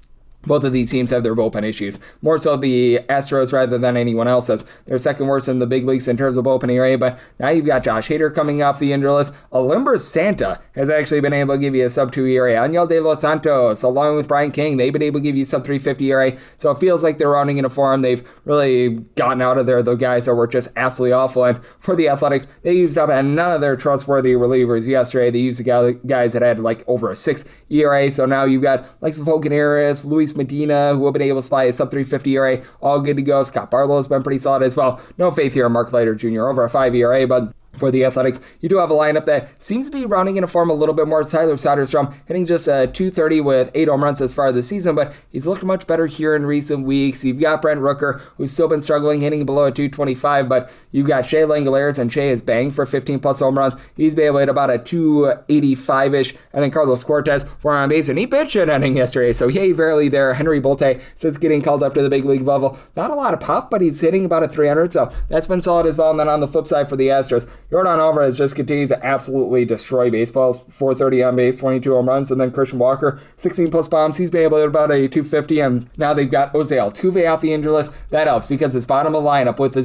Both of these teams have their bullpen issues. More so the Astros rather than anyone else's. They're second worst in the big leagues in terms of bullpen ERA, but now you've got Josh Hader coming off the injury list. Alimber Santa has actually been able to give you a sub-2 ERA. Angel De Los Santos, along with Brian King, they've been able to give you sub-350 ERA, so it feels like they're rounding into form. They've really gotten out of there, the guys that were just absolutely awful. And for the Athletics, they used up none of their trustworthy relievers yesterday. They used the guys that had like over a 6 ERA, so now you've got like Fulton Harris, Luis Medina, who have been able to supply a sub-350 ERA, all good to go. Scott Barlow's been pretty solid as well. No faith here in Mark Leiter Jr. over a 5 ERA, but for the Athletics, you do have a lineup that seems to be rounding into form a little bit more. Tyler Soderstrom hitting just 230 with 8 home runs thus far this season, but he's looked much better here in recent weeks. You've got Brent Rooker, who's still been struggling, hitting below a 225, but you've got Shea Langoliers, and Shea has banged for 15-plus home runs. He's been able to hit about a 285-ish, and then Carlos Cortez for on base, and he pitched an inning yesterday, so yay, verily there. Henry Bolte since getting called up to the big league level. Not a lot of pop, but he's hitting about a 300, so that's been solid as well. And then on the flip side for the Astros, Yordan Alvarez just continues to absolutely destroy baseballs. 430 on base, 22 home runs, and then Christian Walker, 16-plus bombs. He's been able to hit about a 250, and now they've got Jose Altuve off the injury list. That helps because his bottom of the lineup with the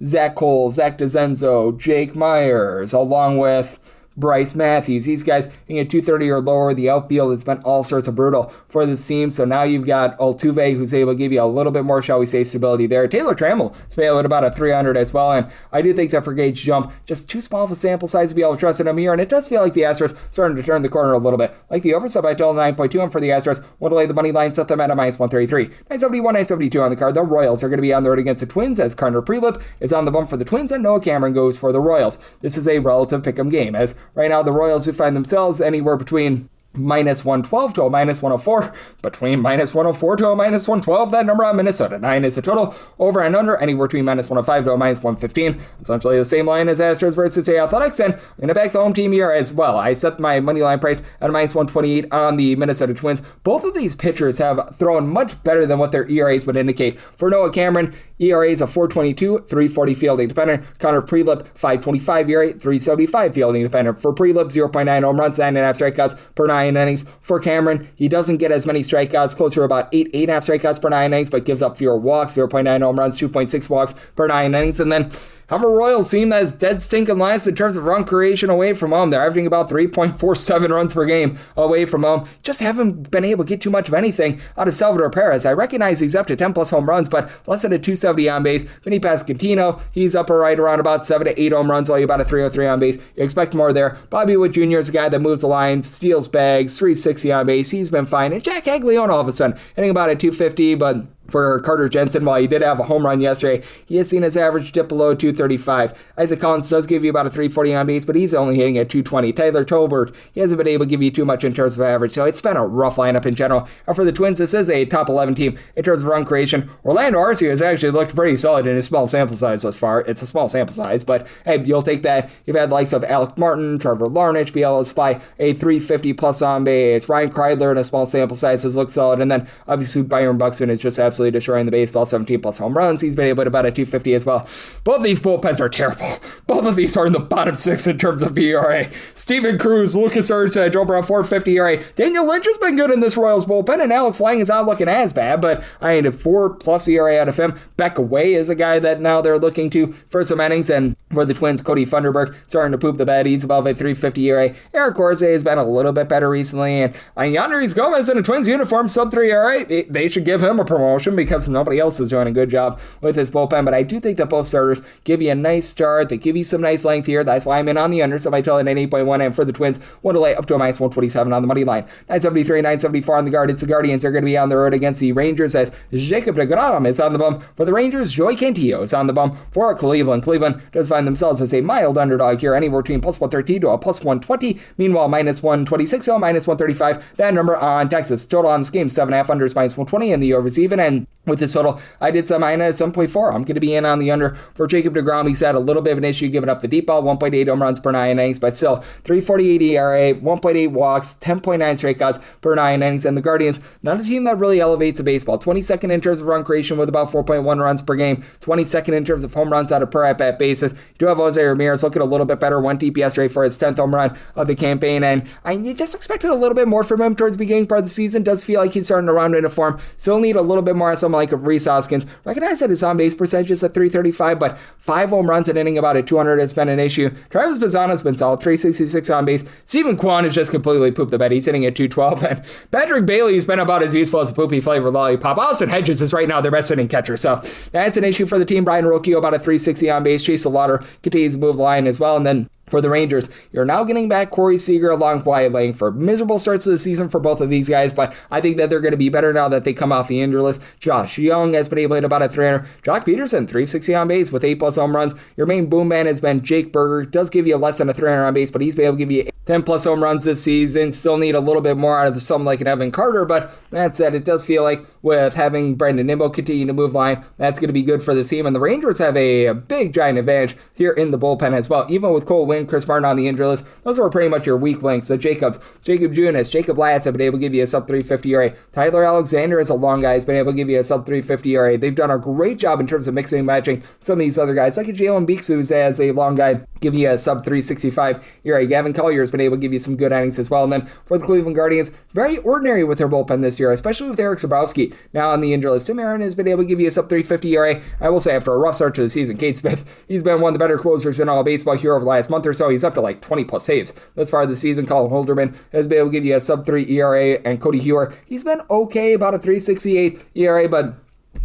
Zach Cole, Zach DeZenzo, Jake Myers, along with Bryce Matthews. These guys hitting at 230 or lower. The outfield has been all sorts of brutal for this team. So now you've got Altuve, who's able to give you a little bit more, shall we say, stability there. Taylor Trammell is able at about a 300 as well. And I do think that for Gage jump, just too small of a sample size to be able to trust in him here. And it does feel like the Astros starting to turn the corner a little bit. Like the oversub, I told 9.2 and for the Astros. Want to lay the money line, set them at a minus 133. 971, 972 on the card. The Royals are going to be on the road against the Twins as Connor Prelip is on the bump for the Twins and Noah Cameron goes for the Royals. This is a relative pick'em game as right now the Royals who find themselves anywhere between minus 112 to a minus 104, between minus 104 to a minus 112, that number on Minnesota. 9 is the total, over and under, anywhere between minus 105 to a minus 115. Essentially the same line as Astros versus the Athletics, and I'm going to back the home team here as well. I set my money line price at a minus 128 on the Minnesota Twins. Both of these pitchers have thrown much better than what their ERAs would indicate. For Noah Cameron, ERAs of 4.22, 3.40 fielding dependent. Connor Prelip, 5.25 ERA, 3.75 fielding dependent. For Prelip, 0.9 home runs, 9.5 strikeouts per 9 innings. For Cameron, he doesn't get as many strikeouts, closer to about 8.5 strikeouts per 9 innings, but gives up fewer walks, 0.9 home runs, 2.6 walks per 9 innings. And then have a Royals team that is dead stinking last in terms of run creation away from home. They're averaging about 3.47 runs per game away from home. Just haven't been able to get too much of anything out of Salvador Perez. I recognize he's up to 10-plus home runs, but less than a 270 on base. Vinny Pasquantino, he's up right around about 7 to 8 home runs, while you about a 303 on base. You expect more there. Bobby Witt Jr. is a guy that moves the lines, steals bags, 360 on base. He's been fine. And Jack Aglione all of a sudden hitting about a 250, but for Carter Jensen, while he did have a home run yesterday, he has seen his average dip below 235. Isaac Collins does give you about a 340 on base, but he's only hitting at 220. Tyler Tolbert, he hasn't been able to give you too much in terms of average, so it's been a rough lineup in general. And for the Twins, this is a top 11 team in terms of run creation. Orlando Arcia has actually looked pretty solid in his small sample size thus far. It's a small sample size, but hey, you'll take that. You've had the likes of Alec Martin, Trevor Larnach be able to supply a 350 plus on base. Ryan Kreidler in a small sample size has looked solid, and then obviously Byron Buxton is just absolutely destroying the baseball. 17 plus home runs. He's been able to about a 250 as well. Both of these bullpens are terrible. Both of these are in the bottom 6 in terms of ERA. Steven Cruz, Lucas Ursa, Joe Brown, 450 ERA. Daniel Lynch has been good in this Royals bullpen, and Alex Lang is not looking as bad, but I need a 4 plus ERA out of him. Becca Way is a guy that now they're looking to for some innings, and for the Twins, Cody Funderburg starting to poop the bed. He's above a 350 ERA. Eric Corze has been a little bit better recently, and Yanderis Gomez in a Twins uniform, sub 3 ERA. They should give him a promotion because nobody else is doing a good job with his bullpen, but I do think that both starters give you a nice start. They give you some nice length here. That's why I'm in on the under, so I tell it at 8.1, and for the Twins, want to lay up to a minus 127 on the money line. 973, 974 on the Guardians. The Guardians are going to be on the road against the Rangers as Jacob deGrom is on the bump. For the Rangers, Joey Cantillo is on the bump for Cleveland. Cleveland does find themselves as a mild underdog here, anywhere between plus 113 to a plus 120. Meanwhile, minus 126 to a minus 135. That number on Texas. Total on this game, 7.5 unders, minus 120, and the overs even, and and with this total, I did some mine at 7.4. I'm going to be in on the under for Jacob deGrom. He's had a little bit of an issue giving up the deep ball, 1.8 home runs per 9 innings, but still 3.48 ERA, 1.8 walks, 10.9 strikeouts per 9 innings. And the Guardians, not a team that really elevates the baseball. 22nd in terms of run creation with about 4.1 runs per game, 22nd in terms of home runs out of per at-bat basis. You do have Jose Ramirez looking a little bit better, 1 deep yesterday for his 10th home run of the campaign. And you just expected a little bit more from him towards the beginning part of the season. Does feel like he's starting to round into form. Still need a little bit more on someone like a Rhys Hoskins. Recognize that his on-base percentage is at 335, but 5 home runs an inning, about a 200 has been an issue. Travis Bazzano's been solid, 366 on base. Stephen Kwan has just completely pooped the bed. He's hitting at 212, and Patrick Bailey's been about as useful as a poopy flavored lollipop. Austin Hedges is right now their best hitting catcher, so that's an issue for the team. Brian Rocchio about a 360 on base. Chase Lauder continues to move the line as well, and then for the Rangers, you're now getting back Corey Seager along Wyatt Langford. Miserable starts to the season for both of these guys, but I think that they're going to be better now that they come off the injury list. Josh Young has been able to hit about a 300. Jock Peterson, 360 on base with 8+ home runs. Your main boom man has been Jake Berger. Does give you less than a 300 on base, but he's been able to give you 10+ home runs this season. Still need a little bit more out of someone like an Evan Carter, but that said, it does feel like with having Brandon Nimmo continue to move line, that's going to be good for the team. And the Rangers have a big, giant advantage here in the bullpen as well. Even with Cole Winn, Chris Martin on the injury list, those were pretty much your weak links. So Jacob Junis, Jacob Latz have been able to give you a sub 350 ERA. Tyler Alexander is a long guy, has been able to give you a sub 350 ERA. They've done a great job in terms of mixing and matching some of these other guys, like a Jalen Beeks, who's as a long guy, give you a sub 365 ERA. Gavin Collier has been able to give you some good innings as well. And then for the Cleveland Guardians, very ordinary with their bullpen this year, especially with Eric Zabrowski now on the injury list. Tim Aaron has been able to give you a sub 350 ERA. I will say, after a rough start to the season, Cade Smith, he's been one of the better closers in all of baseball here over the last month or so. He's up to like 20+ saves thus far this season. Colin Holderman has been able to give you a sub 3 ERA, and Cody Hewer, he's been okay, about a 368 ERA, but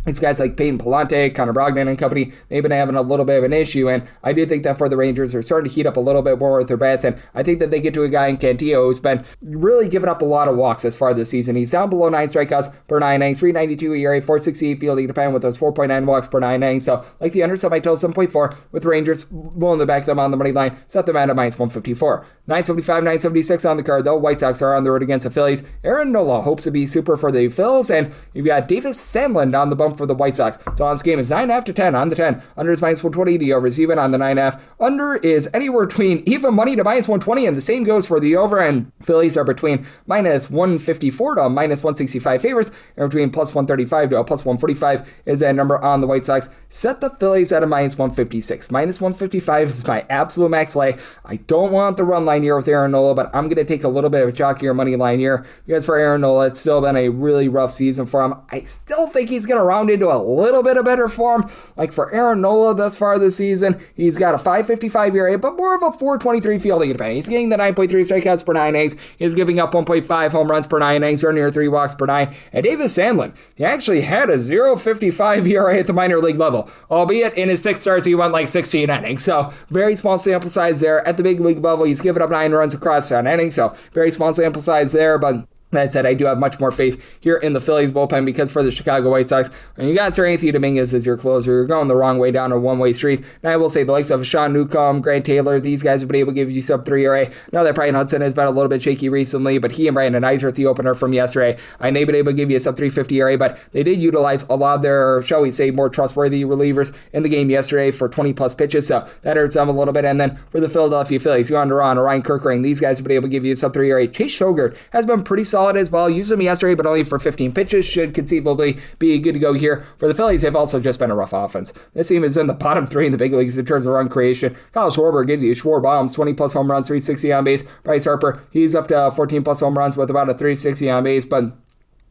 these guys like Peyton Palante, Connor Brogdon and company, they've been having a little bit of an issue, and I do think that for the Rangers, they're starting to heat up a little bit more with their bats, and I think that they get to a guy in Cantillo who's been really giving up a lot of walks as far this season. He's down below 9 strikeouts per 9 innings, 392 ERA, 468 fielding dependent with those 4.9 walks per 9 innings, so like the under, so my total 7.4 with Rangers willing to back them on the money line, set them at a -154. 975, 976 on the card, though. White Sox are on the road against the Phillies. Aaron Nola hopes to be super for the Phils, and you've got Davis Sandlin on the bump for the White Sox. Dawn's game is 9.5 to 10 on the 10. Under is -120. The over is even on the 9.5. Under is anywhere between even money to -120, and the same goes for the over. And Phillies are between -154 to -165 favorites, and between +135 to +145 is that number on the White Sox. Set the Phillies at a -156. -155 is my absolute max lay. I don't want the run line here with Aaron Nola, but I'm going to take a little bit of a chalkier money line here. Because for Aaron Nola, it's still been a really rough season for him. I still think he's going to round into a little bit of better form. Like for Aaron Nola thus far this season, he's got a 5.55 ERA, but more of a 4.23 fielding dependent. He's getting the 9.3 strikeouts per 9 innings. He's giving up 1.5 home runs per 9 innings, or near 3 walks per 9. And Davis Sandlin, he actually had a 0.55 ERA at the minor league level, albeit in his 6 starts he went like 16 innings. So very small sample size there. At the big league level, he's given up 9 runs across 10 innings, so very small sample size there, but that said, I do have much more faith here in the Phillies bullpen, because for the Chicago White Sox, when you got Sir Anthony Dominguez as your closer, you're going the wrong way down a one-way street. And I will say the likes of Sean Newcomb, Grant Taylor, these guys have been able to give you sub 3 ERA. Now that Brian Hudson has been a little bit shaky recently, but he and Brandon Eiser at the opener from yesterday, and they've been able to give you a sub 350 ERA, but they did utilize a lot of their, shall we say, more trustworthy relievers in the game yesterday for 20+ pitches, so that hurts them a little bit. And then for the Philadelphia Phillies, Yohan Duran, Ryan Kirkering, these guys have been able to give you a sub 3 ERA. Chase Shogert has been pretty solid as well. Used him yesterday, but only for 15 pitches. Should conceivably be good to go here. For the Phillies, they've also just been a rough offense. This team is in the bottom 3 in the big leagues in terms of run creation. Kyle Schwarber gives you Schwarber bombs, 20+ home runs, 360 on base. Bryce Harper, he's up to 14+ home runs with about a 360 on base, but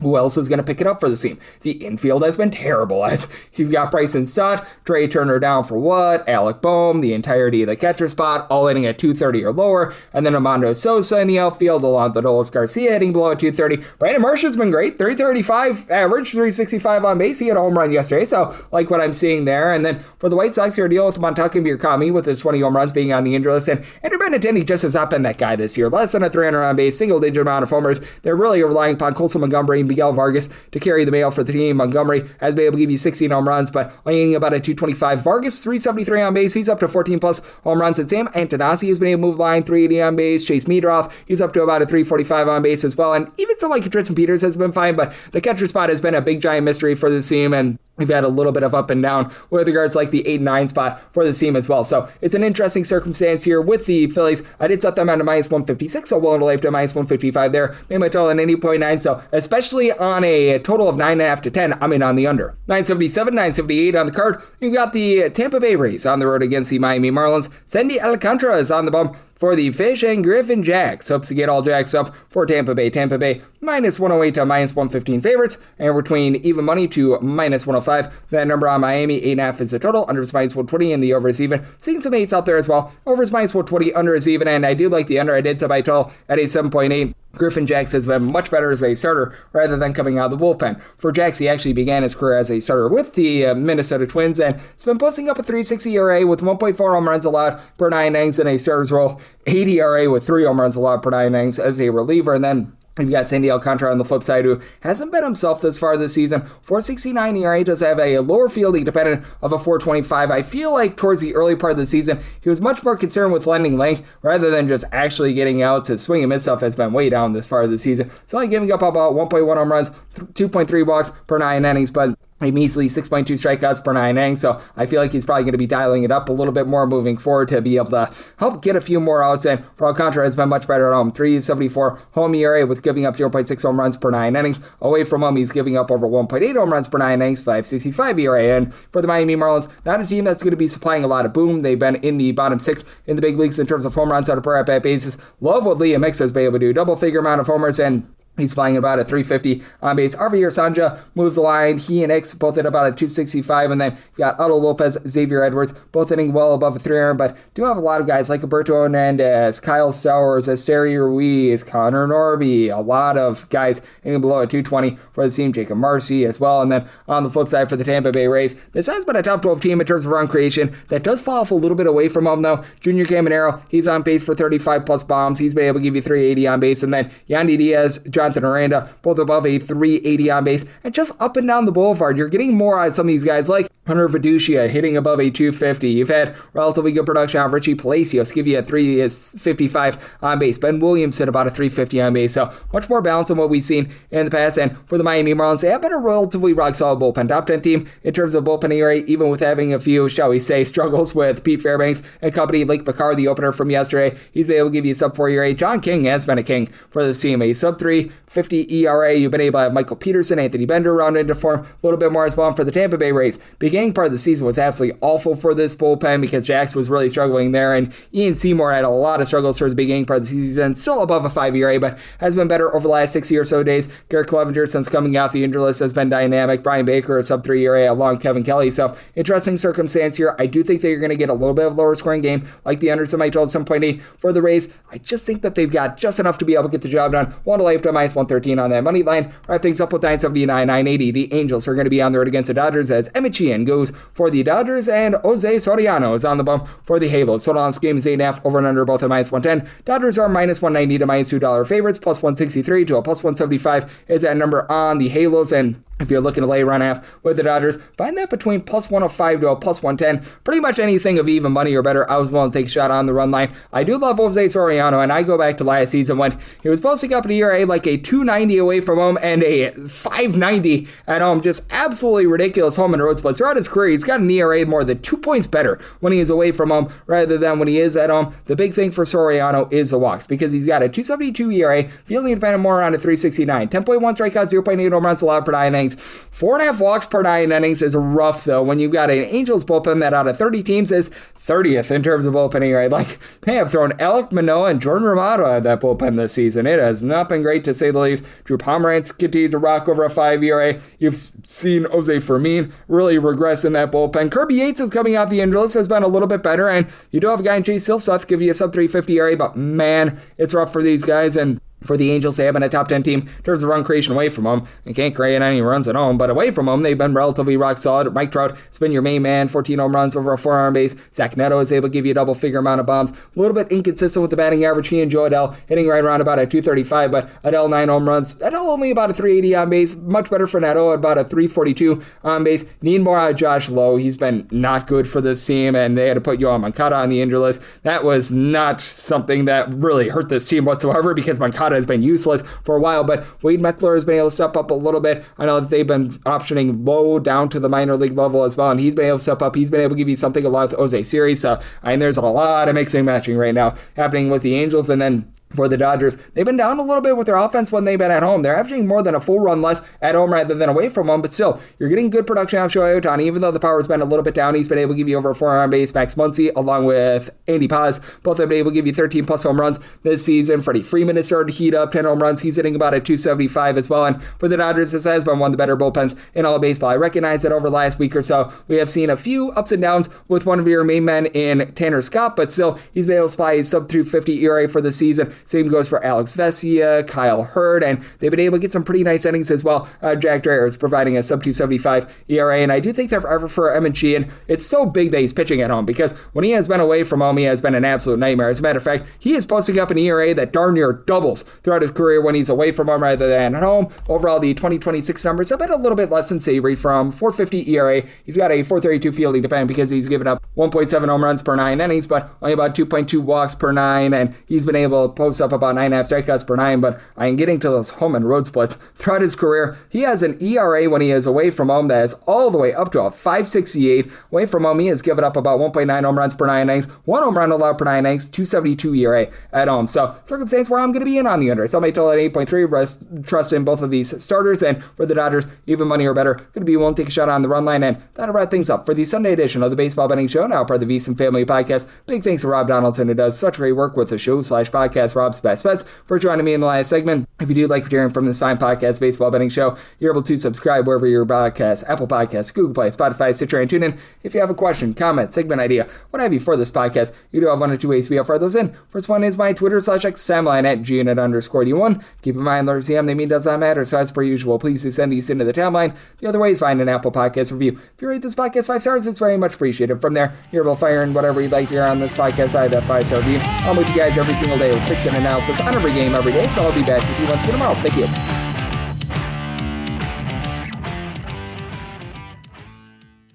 who else is going to pick it up for the team? The infield has been terrible, as you've got Bryson Stott, Trey Turner down for what? Alec Boehm, the entirety of the catcher spot, all hitting at 230 or lower, and then Armando Sosa in the outfield, along with Adolis Garcia hitting below at 230. Brandon Marshall's been great, 335 average, 365 on base. He had a home run yesterday, so like what I'm seeing there. And then for the White Sox, you're dealing with Montucci Murakami with his 20 home runs being on the injury list, and Andrew Benintendi just has not been that guy this year. Less than a 300 on base, single-digit amount of homers. They're really relying upon Colson Montgomery, Miguel Vargas to carry the mail for the team. Montgomery has been able to give you 16 home runs, but only hitting about a 225. Vargas, 373 on base. He's up to 14 plus home runs. And Sam Antonazzi has been able to move the line, 380 on base. Chase Meadroff, he's up to about a 345 on base as well. And even someone like Tristan Peters has been fine, but the catcher spot has been a big giant mystery for this team, and we've had a little bit of up and down with regards like the 8 and 9 spot for the team as well. So it's an interesting circumstance here with the Phillies. I did set them at a minus 156, so willing to lay up to minus 155 there. Made my total at 80.9, so especially on a total of 9.5 to 10, I'm in on the under. 977, 978 on the card. You've got the Tampa Bay Rays on the road against the Miami Marlins. Sandy Alcantara is on the bump for the Fish and Griffin Jacks. Hopes to get all Jacks up for Tampa Bay. Tampa Bay minus 108 to minus 115 favorites, and between even money to minus 105. That number on Miami, 8.5 is the total. Under is minus 120, and the over is even. Seeing some 8s out there as well. Over is minus 120, under is even, and I do like the under. I did set my total at a 7.8. Griffin Jacks has been much better as a starter rather than coming out of the bullpen. For Jacks, he actually began his career as a starter with the Minnesota Twins, and he's been posting up a 3.60 ERA with 1.4 home runs allowed per 9 innings in a starter's role, 80 ERA with 3 home runs allowed per 9 innings as a reliever, and then you've got Sandy Alcantara on the flip side, who hasn't been himself this far this season. 4.69 ERA, does have a lower fielding dependent of a 4.25. I feel like towards the early part of the season, he was much more concerned with lending length rather than just actually getting outs. His swing and miss stuff has been way down this far this season. It's only giving up about 1.1 home runs, 2.3 walks per 9 innings, but a measly 6.2 strikeouts per 9 innings, so I feel like he's probably going to be dialing it up a little bit more moving forward to be able to help get a few more outs. And for Alcantara has been much better at home. 3.74 home ERA with giving up 0.6 home runs per 9 innings. Away from home, he's giving up over 1.8 home runs per 9 innings, 5.65 ERA. And for the Miami Marlins, not a team that's going to be supplying a lot of boom. They've been in the bottom 6 in the big leagues in terms of home runs on a per at-bat basis. Love what Liam Mix has been able to do. Double-figure amount of homers, and he's flying about a 350 on base. Javier Sanja moves the line. He and X both at about a 265. And then you got Otto Lopez, Xavier Edwards, both hitting well above a 300. But do have a lot of guys like Alberto Hernandez, Kyle Stowers, Esteri Ruiz, Connor Norby. A lot of guys hitting below a 220 for the team. Jacob Marcy as well. And then on the flip side for the Tampa Bay Rays, this has been a top 12 team in terms of run creation. That does fall off a little bit away from them, though. Junior Caminero, he's on pace for 35 plus bombs. He's been able to give you 380 on base. And then Yandy Diaz, Jonathan Aranda, both above a 380 on base. And just up and down the boulevard, you're getting more out of some of these guys like Hunter Veducia hitting above a 250. You've had relatively good production out of Richie Palacios, give you a 355 on base. Ben Williamson about a 350 on base. So much more balance than what we've seen in the past. And for the Miami Marlins, they have been a relatively rock solid bullpen. Top 10 team in terms of bullpen ERA, even with having a few, shall we say, struggles with Pete Fairbanks and company. Lake Picard, the opener from yesterday, he's been able to give you a sub 4 ERA. John King has been a king for this team. A sub 350 ERA. You've been able to have Michael Peterson, Anthony Bender round into form a little bit more as well. And for the Tampa Bay Rays, beginning part of the season was absolutely awful for this bullpen because Jax was really struggling there, and Ian Seymour had a lot of struggles towards the beginning part of the season. Still above a 5 ERA, but has been better over the last 60 or so days. Garrett Clevenger, since coming out the injury list, has been dynamic. Brian Baker, a sub 3 ERA along Kevin Kelly. So interesting circumstance here. I do think that you're going to get a little bit of a lower scoring game, like the under somebody told 7.8 for the Rays. I just think that they've got just enough to be able to get the job done. Want to lay up to minus 113 on that money line. Wrap things up with 979, 980. The Angels are going to be on the road against the Dodgers as Emmett Sheehan goes for the Dodgers and Jose Soriano is on the bump for the Halos. Total on this game is 8.5, over and under both at minus 110. Dodgers are minus 190 to minus $2 favorites, plus 163 to a plus 175 is that number on the Halos. And if you're looking to lay run half with the Dodgers, find that between plus 105 to a plus 110. Pretty much anything of even money or better, I was willing to take a shot on the run line. I do love Jose Soriano, and I go back to last season when he was posting up an ERA like a 290 away from home and a 590 at home. Just absolutely ridiculous home and road splits. Throughout his career, he's got an ERA more than 2 points better when he is away from home rather than when he is at home. The big thing for Soriano is the walks because he's got a 272 ERA, fielding independent more around a 369. 10.1 strikeouts, 0.8 home runs allowed per 9 innings. 4.5 walks per 9 innings is rough, though, when you've got an Angels bullpen that out of 30 teams is 30th in terms of bullpen ERA. Like, they have thrown Alec Manoah and Jordan Romano at that bullpen this season. It has not been great, to say the least. Drew Pomeranz continues to rock over a 5 ERA. You've seen Jose Fermin really regress in that bullpen. Kirby Yates is coming off the injury list, has been a little bit better, and you do have a guy in Chase Silseth give you a sub 350 ERA, but man, it's rough for these guys. And For the Angels, they have been a top 10 team in terms of run creation away from home. They can't create any runs at home, but away from home, they've been relatively rock solid. Mike Trout has been your main man, 14 home runs over a 4-arm base. Zach Neto is able to give you a double-figure amount of bombs. A little bit inconsistent with the batting average. He and Joe Adell hitting right around about a 235, but Adell 9 home runs. Adell only about a 380 on base. Much better for Neto, about a 342 on base. Need more out of Josh Lowe. He's been not good for this team, and they had to put Yoel Moncada on the injury list. That was not something that really hurt this team whatsoever because Moncada has been useless for a while, but Wade Meckler has been able to step up a little bit. I know that they've been optioning Lowe down to the minor league level as well, and he's been able to step up. He's been able to give you something a lot with Jose Siri, so there's a lot of mixing and matching right now happening with the Angels. And then for the Dodgers, they've been down a little bit with their offense when they've been at home. They're averaging more than a full run less at home rather than away from home, but still, you're getting good production out of Shohei Ohtani. Even though the power's been a little bit down, he's been able to give you over a 4-arm base. Max Muncy, along with Andy Paz, both have been able to give you 13-plus home runs this season. Freddie Freeman has started to heat up, 10 home runs. He's hitting about a 275 as well, and for the Dodgers, this has been one of the better bullpens in all of baseball. I recognize that over the last week or so, we have seen a few ups and downs with one of your main men in Tanner Scott, but still, he's been able to supply a sub-250 ERA for the season. Same goes for Alex Vesia, Kyle Hurd, and they've been able to get some pretty nice innings as well. Jack Dreher is providing a sub-275 ERA, and I do think that for Evan Sheehan, it's so big that he's pitching at home because when he has been away from home, he has been an absolute nightmare. As a matter of fact, he is posting up an ERA that darn near doubles throughout his career when he's away from home rather than at home. Overall, the 2026 numbers have been a little bit less than savory from 450 ERA. He's got a 432 fielding dependent because he's given up 1.7 home runs per 9 innings, but only about 2.2 walks per 9, and he's been able to post up about 9.5 strikeouts per 9, but I am getting to those home and road splits throughout his career. He has an ERA when he is away from home that is all the way up to a 5.68. Away from home, he has given up about 1.9 home runs per 9 innings, 1 home run allowed per 9 innings, 2.72 ERA at home. So, circumstance where I'm going to be in on the under. So, I may total at 8.3, trust in both of these starters, and for the Dodgers, even money or better, going to be willing to take a shot on the run line, and that'll wrap things up for the Sunday edition of the Baseball Betting Show, now part of the VSiN Family Podcast. Big thanks to Rob Donaldson, who does such great work with the show/podcast, Rob's Best Bets, for joining me in the last segment. If you do like hearing from this fine podcast, Baseball Betting Show, you're able to subscribe wherever your podcasts, Apple Podcasts, Google Play, Spotify, Stitcher, and TuneIn. If you have a question, comment, segment idea, what have you for this podcast, you do have one or two ways to be able to fire those in. First one is my Twitter/X timeline at @GNet_D1. Keep in mind, letters CM, they mean does not matter, so as per usual, please do send these into the timeline. The other way is find an Apple Podcast review. If you rate this podcast 5 stars, it's very much appreciated. From there, you're able to fire in whatever you'd like to hear on this podcast via that 5-star review. I'm with you guys every single day with picks and analysis on every game every day, so I'll be back with you once again tomorrow. Thank you.